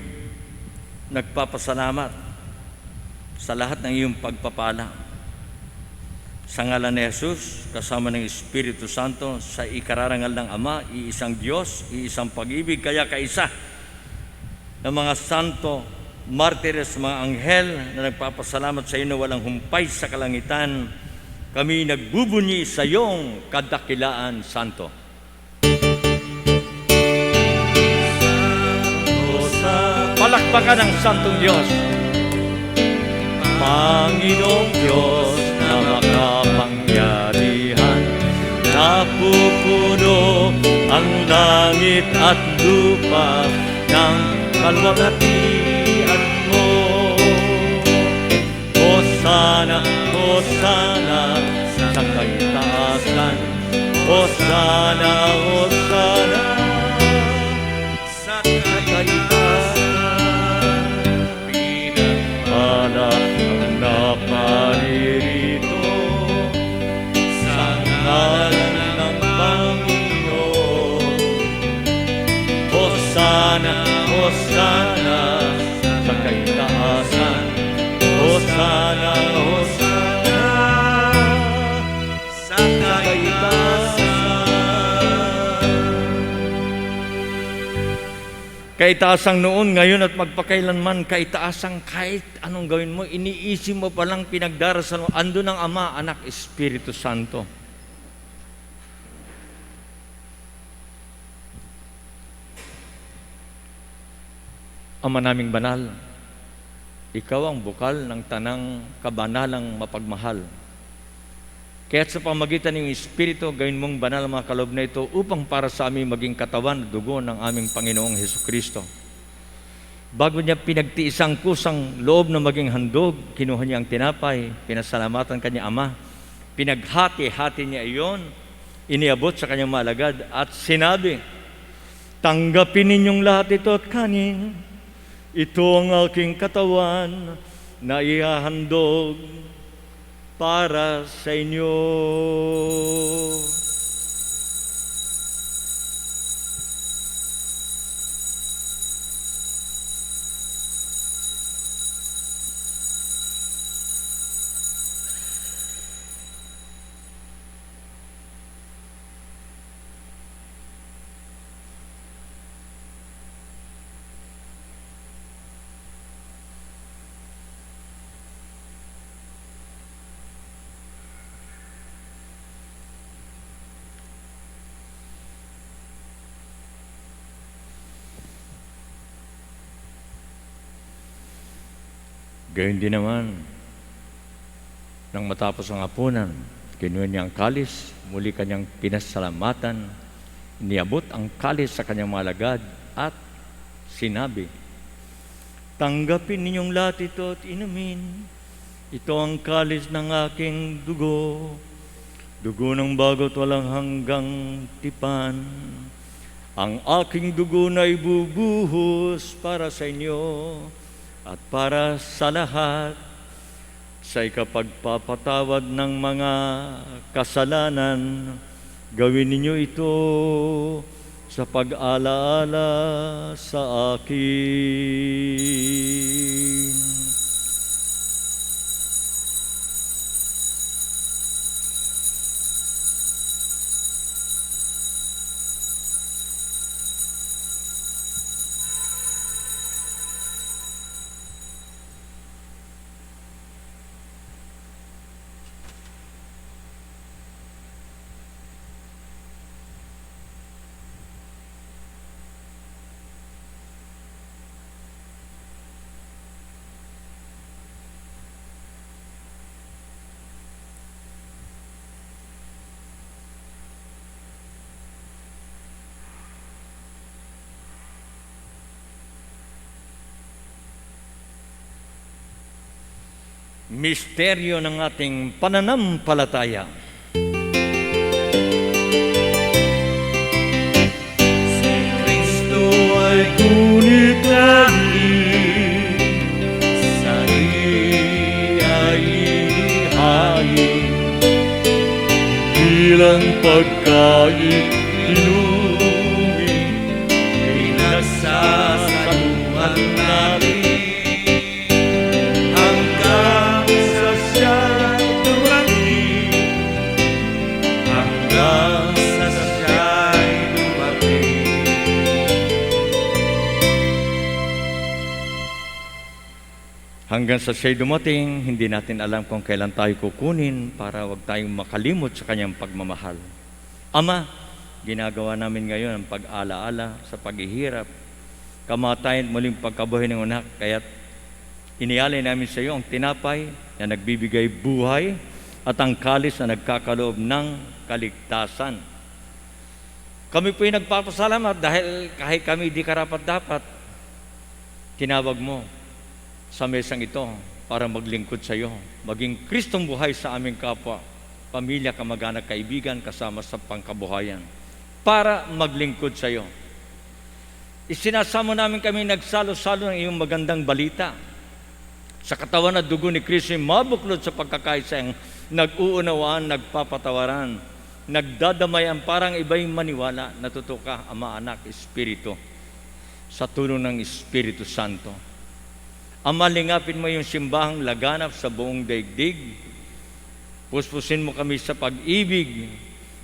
nagpapasalamat sa lahat ng iyong pagpapala. Sa ngalan ni Jesus, kasama ng Espiritu Santo, sa ikararangal ng Ama, iisang Diyos, iisang pag-ibig, kaya kaisa ng mga santo, martires, mga anghel na nagpapasalamat sa iyo na walang humpay sa kalangitan, kami nagbubunyi sa iyong kadakilaan, Santo. Palakpakan ang Santong Diyos. Panginoong Diyos na makapangyarihan, napupuno ang langit at lupa ng kalwalhatian mo. Hosana, Hosana sa kaitaasan, Hosana, Hosana sa kaitaasan. Pinagpala ang naparirito sa ngalan ng Panginoon. Hosana, Hosana sa kaitaasan, Hosana, Hosana sa kaitaasan. Kaitaasang noon, ngayon at magpakailanman, kaitaasang kahit anong gawin mo, iniisip mo palang pinagdarasal mo, ando ng Ama, Anak, Espiritu Santo. Ama naming banal, ikaw ang bukal ng tanang kabanalang mapagmahal. Kaya't sa pamagitan ng Espiritu, gawin mong banal mga kaloob na ito upang para sa amin maging katawan at dugo ng aming Panginoong Hesukristo. Bago niya pinagtiis ang kusang loob na maging handog, kinuha niya ang tinapay, pinasalamatan kanya Ama, pinaghati-hati niya iyon, iniabot sa kanyang malagad at sinabi, tanggapin ninyong lahat ito at kanin. Ito ang aking katawan na ihahandog para sa inyo. Gayun din naman, nang matapos ang hapunan, kinuha niya ang kalis, muli kanyang pinasalamatan, iniabot ang kalis sa kanyang malagad at sinabi, tanggapin ninyong lahat ito at inumin. Ito ang kalis ng aking dugo, dugo ng bago't walang hanggang tipan. Ang aking dugo na ibubuhos para sa inyo at para sa lahat sa ikapagpapatawad ng mga kasalanan. Gawin ninyo ito sa pag-alaala sa akin. Misteryo ng ating pananampalataya. Si Kristo ay ngunit langit, sa iya'y ihain, bilang pagkain inumin, pinagsasaluhan natin. Hanggang sa siya'y dumating, hindi natin alam kung kailan tayo kukunin para wag tayong makalimot sa kanyang pagmamahal. Ama, ginagawa namin ngayon ang pag-alaala sa paghihirap, kamatayan at muling pagkabuhay ng anak. Kaya't inialay namin sa iyo ang tinapay na nagbibigay buhay at ang kalis na nagkakaloob ng kaligtasan. Kami po'y nagpapasalamat dahil kahit kami di karapat-dapat, tinawag mo sa mesang ito para maglingkod sa iyo, maging Kristong buhay sa aming kapwa, pamilya, kamag-anak, kaibigan, kasama sa pangkabuhayan, para maglingkod sa iyo. Isinasamo namin kami nagsalo-salo ng iyong magandang balita. Sa katawan at dugo ni Kristo, mabuklod sa pagkakaisa, nag-uunawaan, nagpapatawaran, nagdadamayan, parang iba'y maniwala, natutuka, Ama, Anak, Espiritu, sa tulong ng Espiritu Santo. Ama, lingapin mo yung simbahang laganap sa buong daigdig. Puspusin mo kami sa pag-ibig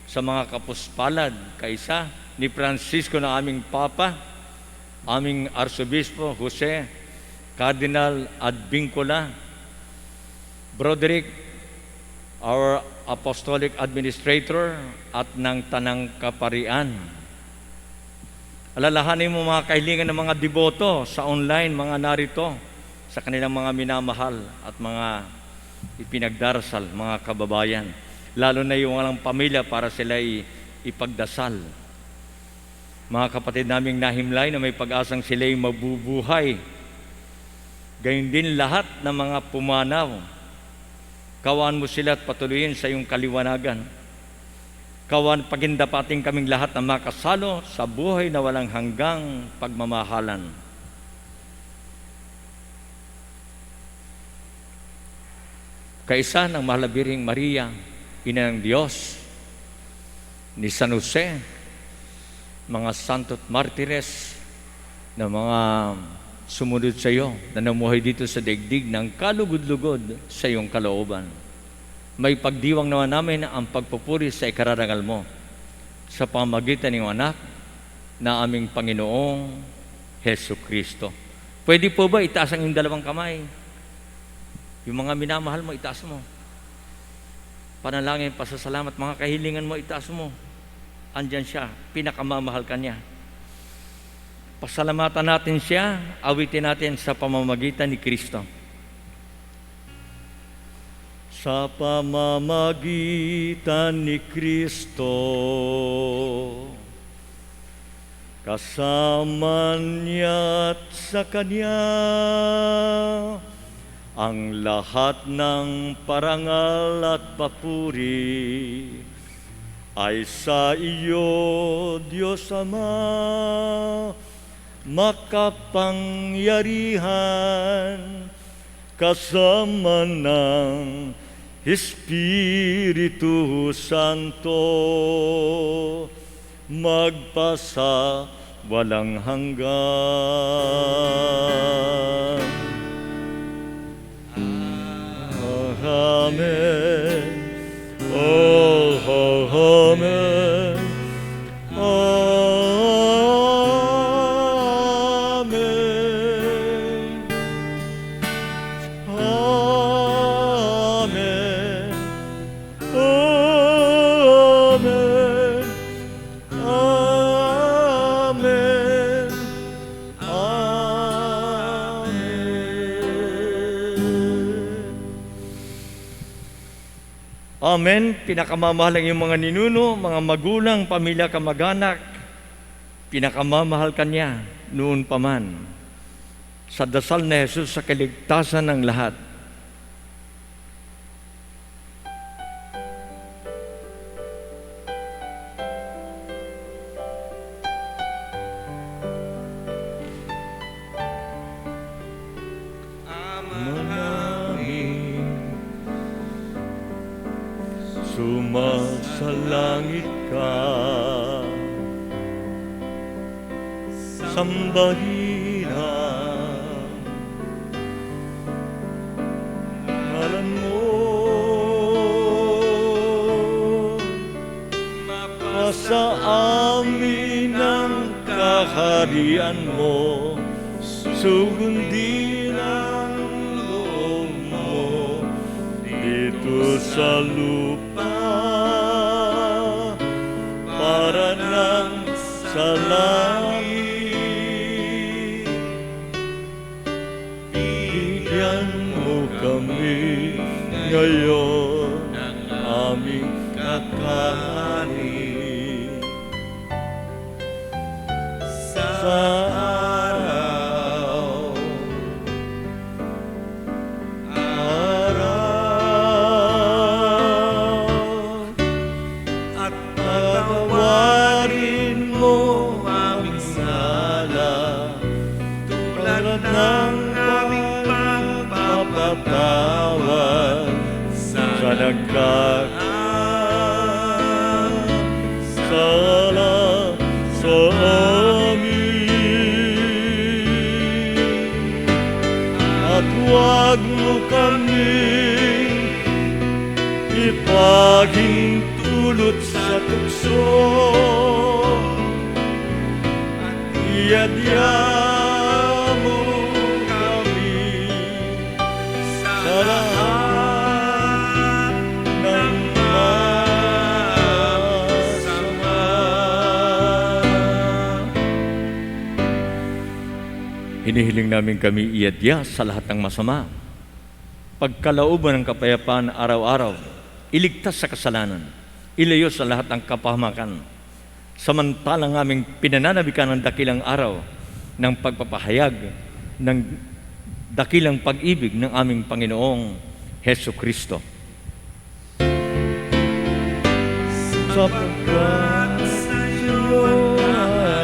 sa mga kapuspalad, kaisa ni Francisco na aming Papa, aming Arsobispo Jose Cardinal Advincula, Broderick, our Apostolic Administrator at ng Tanang Kaparian. Alalahanin mo mga kahilingan ng mga deboto sa online, mga narito, sa kanilang mga minamahal at mga ipinagdarasal, mga kababayan. Lalo na yung walang pamilya para sila ipagdasal. Mga kapatid naming nahimlay na may pag-asang sila'y mabubuhay. Gayun din lahat ng mga pumanaw. Kawaan mo sila at patuloyin sa iyong kaliwanagan. Kawan pagindapating kaming lahat na makasalo sa buhay na walang hanggang pagmamahalan. Kaisa ng Mahalabiring Maria, Ina ng Diyos, ni San Jose, mga santo't martires na mga sumunod sa iyo na namuhay dito sa daigdig ng kalugod-lugod sa iyong kalooban. May pagdiwang naman namin ang pagpupuri sa ikararangal mo sa pamamagitan ng anak na aming Panginoong Hesu Kristo. Pwede po ba itaas ang iyong dalawang kamay? Yung mga minamahal mo, itaas mo. Panalangin, pasasalamat, mga kahilingan mo, itaas mo. Andyan siya, pinakamamahal ka niya. Pasalamatan natin siya, awitin natin sa pamamagitan ni Kristo. Sa pamamagitan ni Kristo, kasama niya at sa Kanya, ang lahat ng parangal at papuri ay sa iyo, Diyos Ama, makapangyarihan, kasama ng Espiritu Santo, magpasa walang hanggan. Amen. Oh, amen. Amen. Amen. Amen. Amen. Amen. Pinakamamahal ang iyong mga ninuno, mga magulang, pamilya, kamag-anak. Pinakamamahal ka niya noon pa man. Sa dasal na Jesus sa kaligtasan ng lahat. Sumasalangit ka, sambahin ang ngalan mo, mapasa amin ang kaharian mo, sugundin ang loob mo dito sa lupa. Para nang sa langit, bigyan mo kami ngayon ng aming kakanin. Sa araw at patawarin mo aming sala, tulad ng aming pagpapatawad sa nagkakasala sa amin. At huwag mo kaming ipahintulot sa tukso, at Iyadya mo kami sa lahat ng masama. Hinihiling namin kami iadya sa lahat ng masama. Pagkalooban ng kapayapaan araw-araw, iligtas sa kasalanan, ilayo sa lahat ng kapahamakan. Samantalang aming pinananabikan ng dakilang araw ng pagpapahayag ng dakilang pag-ibig ng aming Panginoong Heso Kristo. Sapagkat sa iyong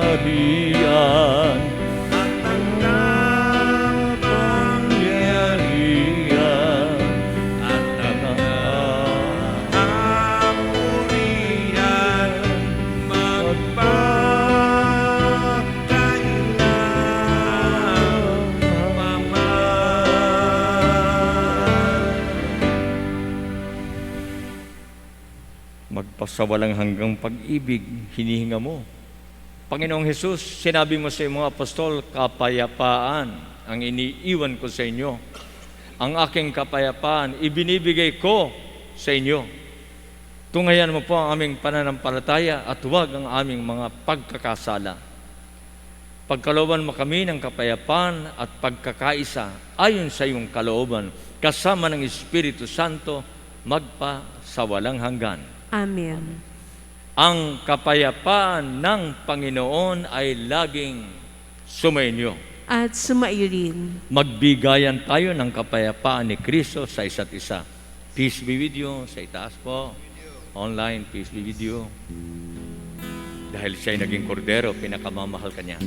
harian at ang kapangyarihan at ang kapurihan Magpasawalang hanggang pag-ibig, hinihinga mo. Panginoong Hesus, sinabi mo sa iyong mga apostol, kapayapaan ang iniiwan ko sa inyo. Ang aking kapayapaan, ibinibigay ko sa inyo. Tungayan mo po ang aming pananampalataya at huwag ang aming mga pagkakasala. Pagkalooban mo kami ng kapayapaan at pagkakaisa ayon sa iyong kalooban, kasama ng Espiritu Santo, magpa sa walang hanggan. Amen. Ang kapayapaan ng Panginoon ay laging sumainyo. At sumaiyo rin. Magbigayan tayo ng kapayapaan ni Kristo sa isa't isa. Peace be with you. Sa itaas po. Online, peace be with you. Dahil siya'y naging kordero, pinakamamahal ka niya.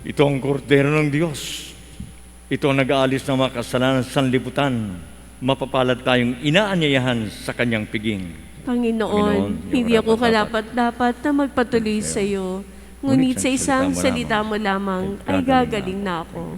Ito ang kordero ng Diyos. Ito ang nag-aalis ng mga kasalanan sa sanlibutan. Mapapalad tayong inaanyayahan sa kanyang piging. Panginoon, hindi ako karapat-dapat na magpatuloy sa iyo. Ngunit sa isang salita mo lamang ay gagaling na ako.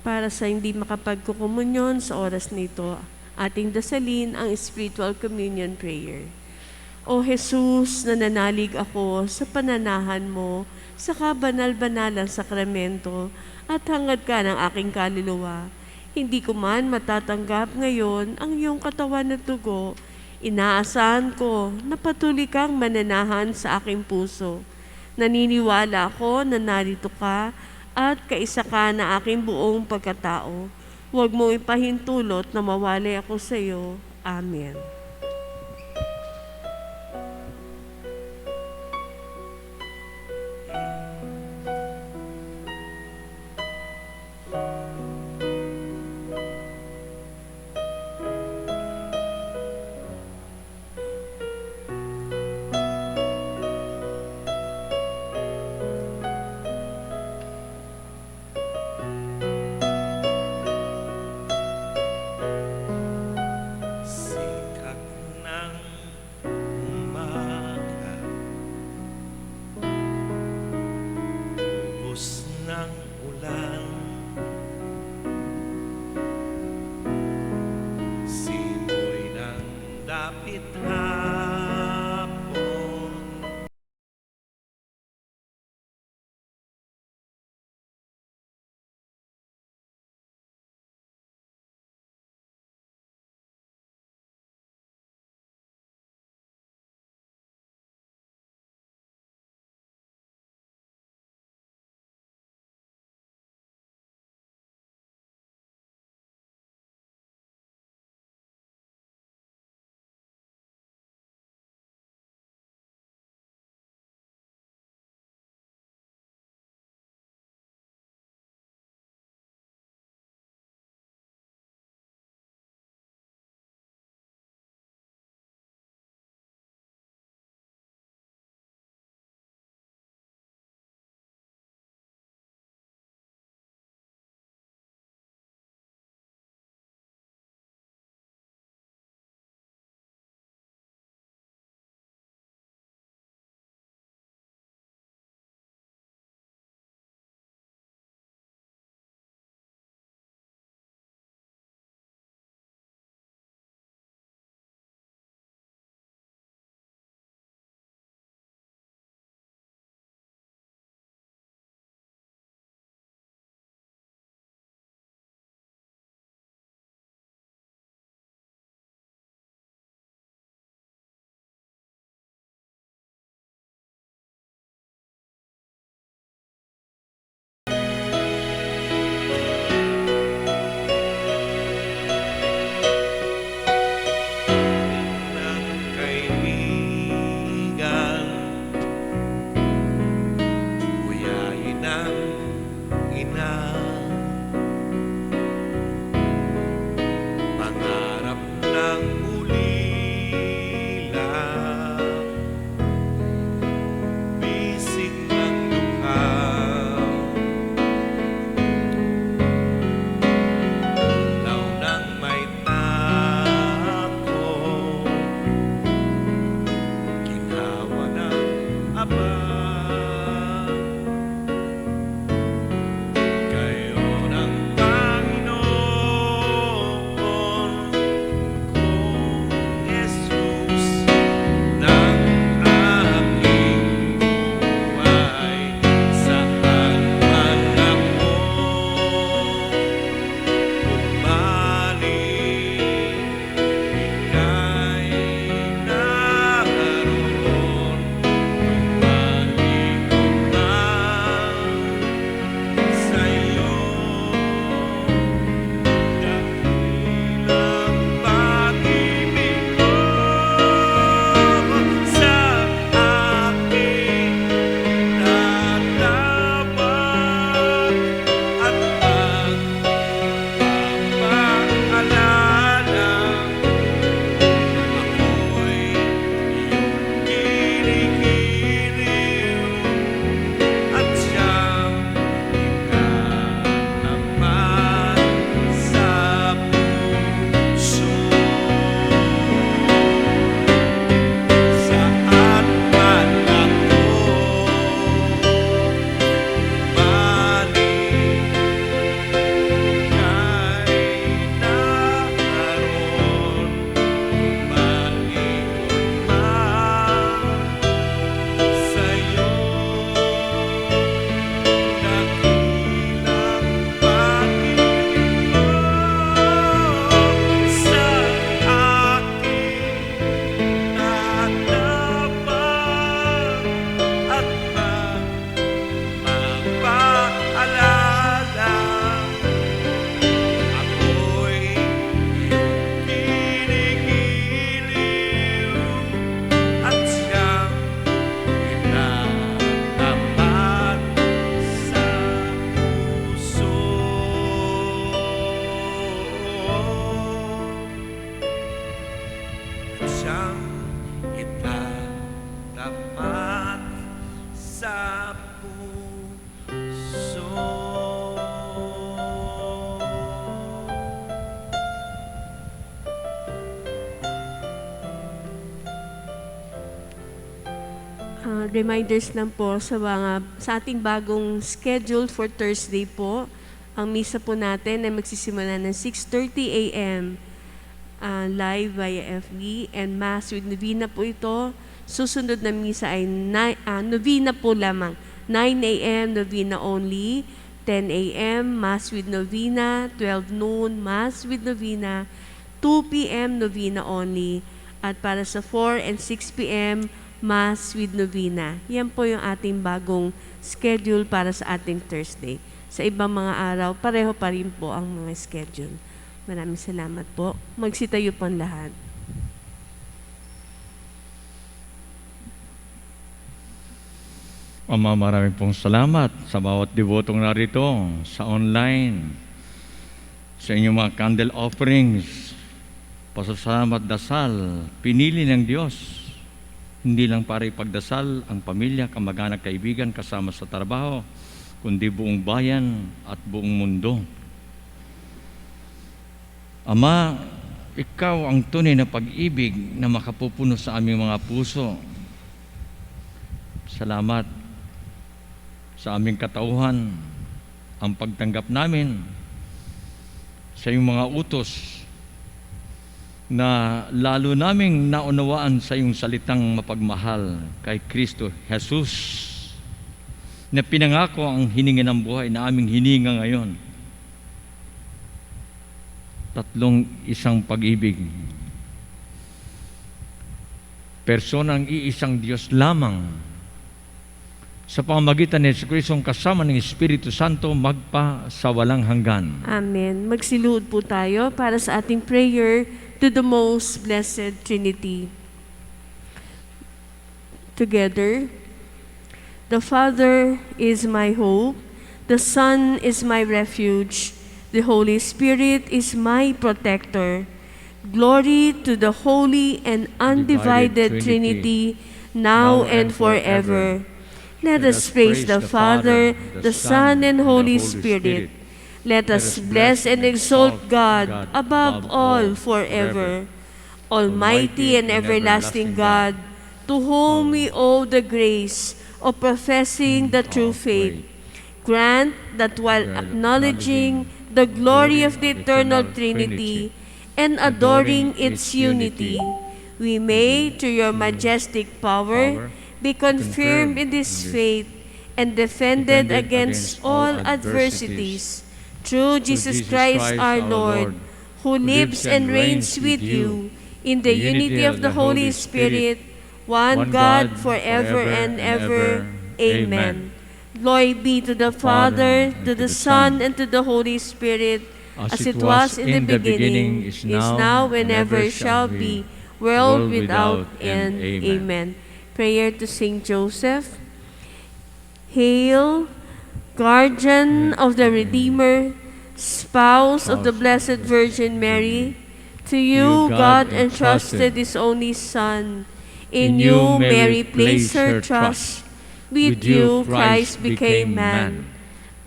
Para sa hindi makapagkukumunyon sa oras nito, ating dasalin ang spiritual communion prayer. O Jesus, nananalig ako sa pananahan mo sa kabanal-banalang sakramento at hangad ka ng aking kaluluwa. Hindi ko man matatanggap ngayon ang iyong katawan at dugo. Inaasahan ko na patuloy kang mananahan sa aking puso. Naniniwala ako na narito ka at kaisa ka na aking buong pagkatao. Huwag mo ipahintulot na mawalay ako sa iyo. Amen. Sikat ng umaga, ubos ng ulan, simoy ng dapit hapon. reminders lang po sa ating bagong schedule for Thursday po. Ang misa po natin ay magsisimula ng 6:30 a.m. Live via FB, and Mass with Novena po ito. Susunod na misa ay Novena po lamang. 9 a.m. Novena only, 10 a.m. Mass with Novena, 12 noon Mass with Novena, 2 p.m. Novena only, at para sa 4 and 6 p.m. Mass with Novena. Yan po yung ating bagong schedule para sa ating Thursday. Sa ibang mga araw, pareho pa rin po ang mga schedule. Maraming salamat po. Magsitayo po ang lahat. Ama, maraming pong salamat sa bawat debotong narito, sa online, sa inyong mga candle offerings, pasasalamat, dasal, pinili ng Diyos, hindi lang para ipagdasal ang pamilya, kamag-anak, kaibigan, kasama sa trabaho, kundi buong bayan at buong mundo. Ama, ikaw ang tunay na pag-ibig na makapupuno sa aming mga puso. Salamat sa aming katauhan, ang pagtanggap namin sa iyong mga utos na lalo naming naunawaan sa iyong salitang mapagmahal kay Kristo Jesus, na pinangako ang hininga ng buhay na aming hininga ngayon. Tatlong isang pag-ibig. Personang iisang Diyos lamang, sa pamamagitan ni Jesucristo kasama ng Espiritu Santo magpa sa walang hanggan. Amen. Magsiluhod po tayo para sa ating prayer to the Most Blessed Trinity. Together, the Father is my hope, the Son is my refuge, the Holy Spirit is my protector. Glory to the Holy and Undivided Trinity, now and forever. Let us praise the Father, the Son, and Holy Spirit. Let us bless and exalt God above all forever. Almighty and everlasting God, to whom we owe the grace of professing the true faith, grant that while acknowledging the glory of the eternal Trinity and adoring its unity, we may, through your majestic power, be confirmed in this faith and defended against all adversities through Jesus Christ our Lord, who lives and reigns with you in the unity of the Holy Spirit, one God forever and ever. Amen. Glory be to the Father, to the Son, and to the Holy Spirit, as it was in the beginning, is now, and ever shall be, world without end. Amen. Prayer to Saint Joseph. Hail, guardian of the Redeemer, spouse of the Blessed Virgin Mary, to you God entrusted His only Son. In you Mary placed her trust. With you Christ became man.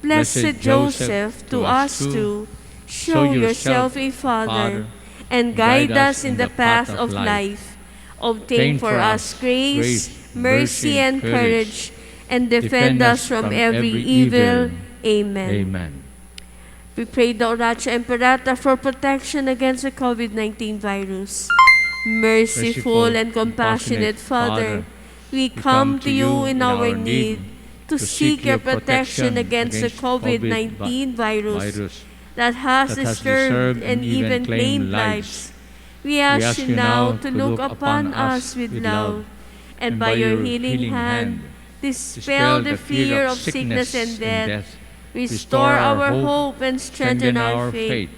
Blessed Joseph, to us too, show yourself a Father, and guide us in the path of life. Obtain for us grace, mercy, and courage, and defend us from every evil. Amen. Amen. We pray the Oratio Imperata for protection against the COVID-19 virus. Merciful and compassionate Father, we come to you in our need to seek your protection against the COVID-19 virus that has disturbed and even claimed lives. We ask you now to look upon us with love, and by your healing hand, dispel the fear of sickness and death, restore our hope and strengthen our faith.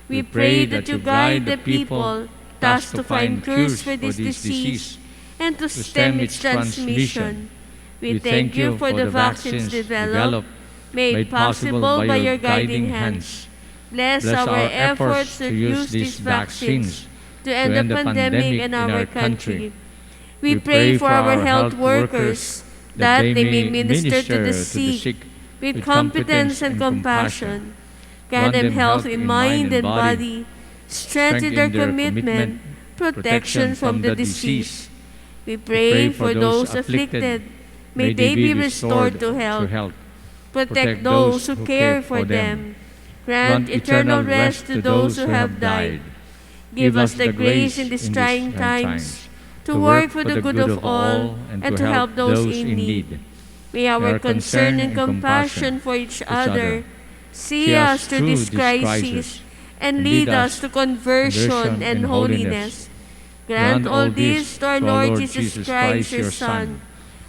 We pray that you guide the people thus to find cures for this disease and to stem its transmission. We thank you for the vaccines developed, made possible by your guiding hands. Bless our efforts to use these vaccines to end the pandemic in our country. We pray for our health workers that they may minister to the sick with competence and compassion. Grant them health in mind and body, strengthen their commitment, protection from the disease. We pray for those afflicted. May they be restored to health. Protect those who care for them. Grant eternal rest to those who have died. Give us the grace in these trying times to work for the good of all and to help those in need. May our concern and compassion for each other see us through this crisis and lead us to conversion and holiness. Grant all this to our Lord Jesus Christ, your Son,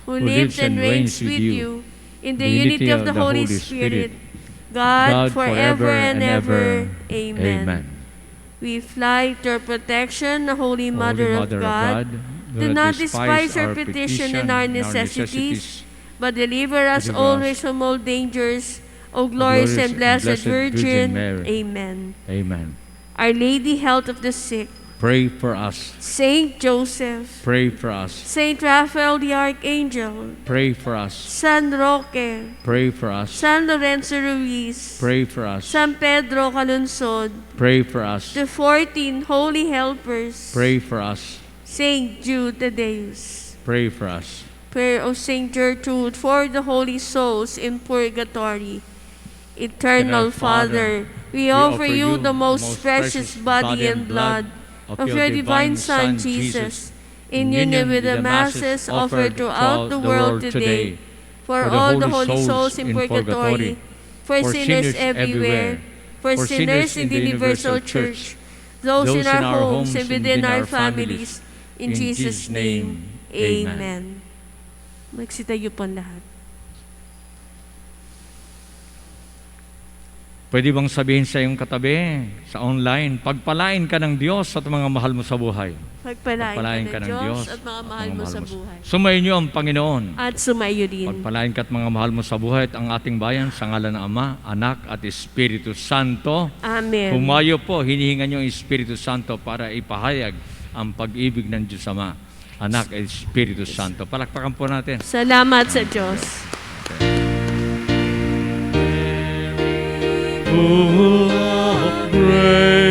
who lives and reigns with you in the unity of the Holy Spirit, God forever and ever. Amen. We fly to your protection, the Holy Mother of God. Do not despise our petition and our necessities, but deliver us always from all dangers, O glorious and blessed Virgin. Amen. Amen. Our Lady, health of the sick. Pray for us. Saint Joseph. Pray for us. Saint Raphael the Archangel. Pray for us. San Roque. Pray for us. San Lorenzo Ruiz. Pray for us. San Pedro Calunsod. Pray for us. The 14 Holy Helpers. Pray for us. Saint Jude Thaddeus. Pray for us. Prayer of Saint Gertrude for the holy souls in purgatory. Eternal Father, we offer you the most precious body and blood of your divine Son, Jesus, in union with the masses offered throughout the world today, for all the holy souls in purgatory, for sinners everywhere, for sinners in the universal church, those in our homes and within our families, in Jesus' name, amen. Magsitayo po lahat. Pwede bang sabihin sa iyong katabi, sa online, pagpalain ka ng Diyos at mga mahal mo sa buhay. Pagpalain ka ng Diyos at mga mahal mo sa buhay. Sumayin niyo ang Panginoon. At sumayo din. Pagpalain ka at mga mahal mo sa buhay at ang ating bayan sa ngalan ng Ama, Anak at Espiritu Santo. Amen. Humayo po, hinihingan niyo ang Espiritu Santo para ipahayag ang pag-ibig ng Diyos Ama, Anak at Espiritu Santo. Palakpakan po natin. Salamat sa Diyos. Full of grace.